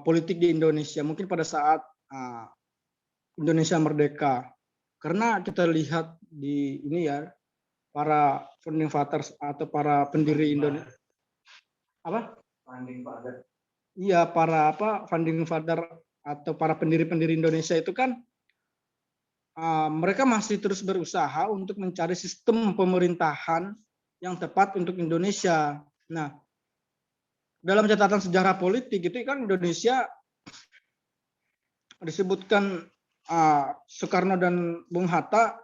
politik di Indonesia mungkin pada saat Indonesia merdeka. Karena kita lihat di ini ya para founding fathers atau para pendiri Indonesia founding father atau para pendiri-pendiri Indonesia itu kan mereka masih terus berusaha untuk mencari sistem pemerintahan yang tepat untuk Indonesia. Nah, dalam catatan sejarah politik itu kan Indonesia disebutkan Soekarno dan Bung Hatta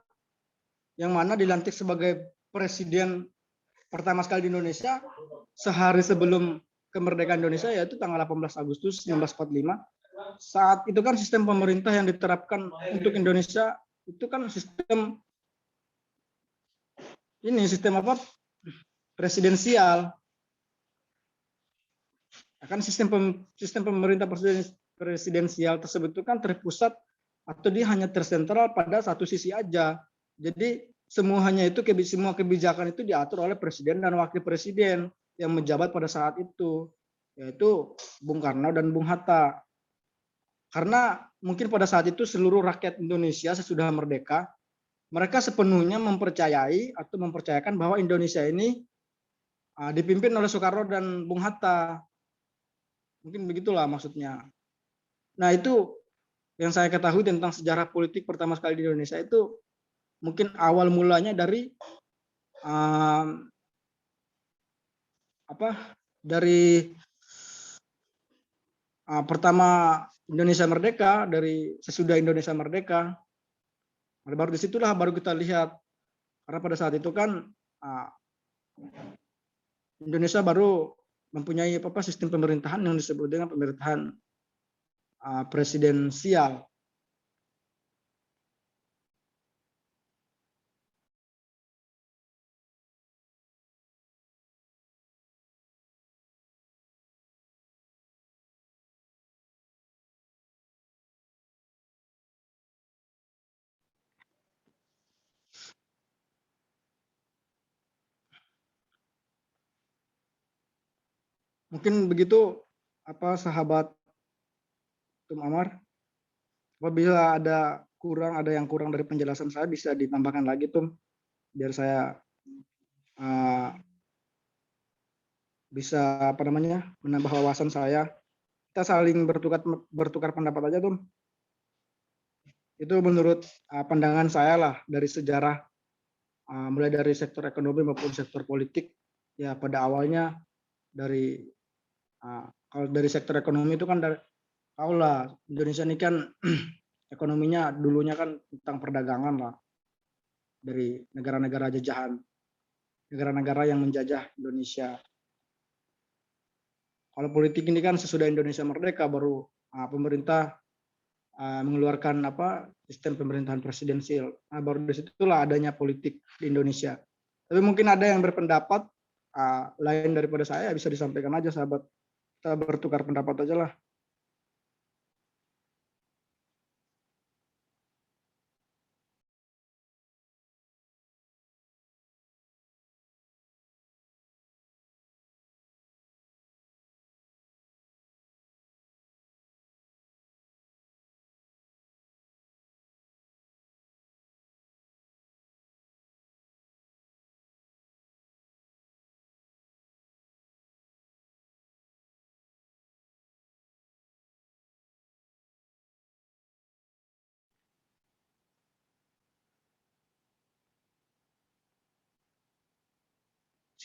yang mana dilantik sebagai presiden pertama sekali di Indonesia sehari sebelum kemerdekaan Indonesia, yaitu tanggal 18 Agustus 1945. Saat itu kan sistem pemerintah yang diterapkan untuk Indonesia itu kan sistem presidensial. Akan sistem pemerintah presidensial tersebut itu kan terpusat atau dia hanya tersentral pada satu sisi aja. Jadi semua kebijakan itu diatur oleh presiden dan wakil presiden yang menjabat pada saat itu, yaitu Bung Karno dan Bung Hatta. Karena mungkin pada saat itu seluruh rakyat Indonesia sesudah merdeka, mereka sepenuhnya mempercayakan bahwa Indonesia ini dipimpin oleh Soekarno dan Bung Hatta. Mungkin begitulah maksudnya. Nah, itu yang saya ketahui tentang sejarah politik pertama sekali di Indonesia itu mungkin awal mulanya dari pertama Indonesia merdeka, dari sesudah Indonesia merdeka. Baru disitulah baru kita lihat, karena pada saat itu kan Indonesia baru mempunyai sistem pemerintahan yang disebut dengan pemerintahan presidensial. Mungkin begitu sahabat Tum Amar. Apabila ada yang kurang dari penjelasan saya bisa ditambahkan lagi Tum, biar saya bisa menambah wawasan saya. Kita saling bertukar pendapat aja Tum. Itu menurut pandangan saya lah dari sejarah mulai dari sektor ekonomi maupun sektor politik. Ya pada awalnya kalau dari sektor ekonomi itu kan Indonesia ini kan ekonominya dulunya kan tentang perdagangan lah dari negara-negara jajahan, negara-negara yang menjajah Indonesia. Kalau politik ini kan sesudah Indonesia merdeka baru pemerintah mengeluarkan sistem pemerintahan presidensial. Nah, baru dari situlah adanya politik di Indonesia. Tapi mungkin ada yang berpendapat lain daripada saya, bisa disampaikan aja sahabat. Kita bertukar pendapat aja lah.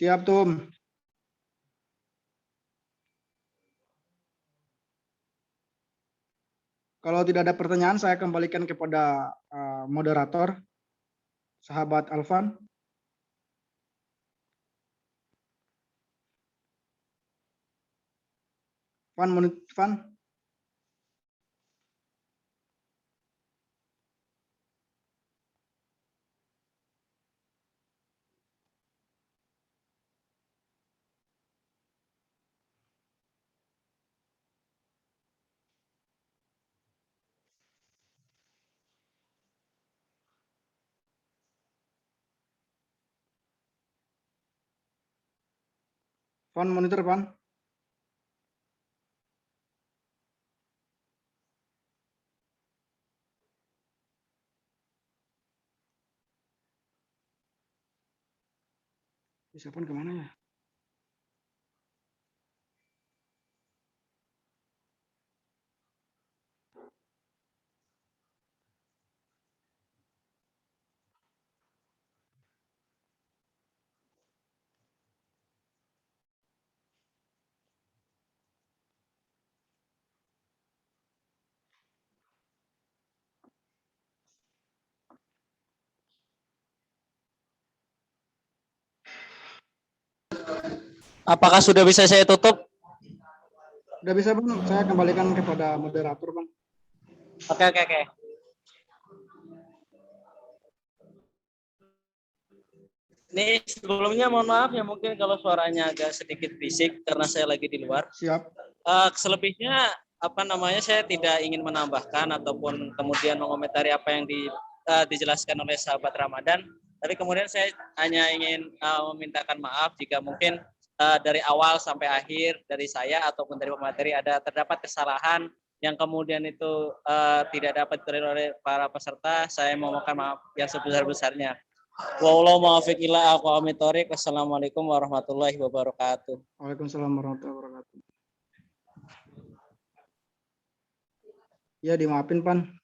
Siap, Tum. Kalau tidak ada pertanyaan, saya kembalikan kepada moderator, sahabat Alvan. Van. Van monitor, Van. Siapa kemana ya? Apakah sudah bisa saya tutup? Sudah bisa, Bang. Saya kembalikan kepada moderator, Bang. Oke. Ini sebelumnya mohon maaf ya, mungkin kalau suaranya agak sedikit bisik karena saya lagi di luar. Siap. Selebihnya saya tidak ingin menambahkan ataupun kemudian mengomentari apa yang dijelaskan oleh sahabat Ramadan. Tapi kemudian saya hanya ingin memintakan maaf jika mungkin dari awal sampai akhir dari saya ataupun dari pemateri terdapat kesalahan yang kemudian itu tidak dapat diterima oleh para peserta. Saya memohon maaf yang sebesar-besarnya. Wallahu muwaffiq ila aqwamit thoriq. Wassalamualaikum warahmatullahi wabarakatuh. Waalaikumsalam warahmatullahi wabarakatuh. Ya, dimaafin, Pan.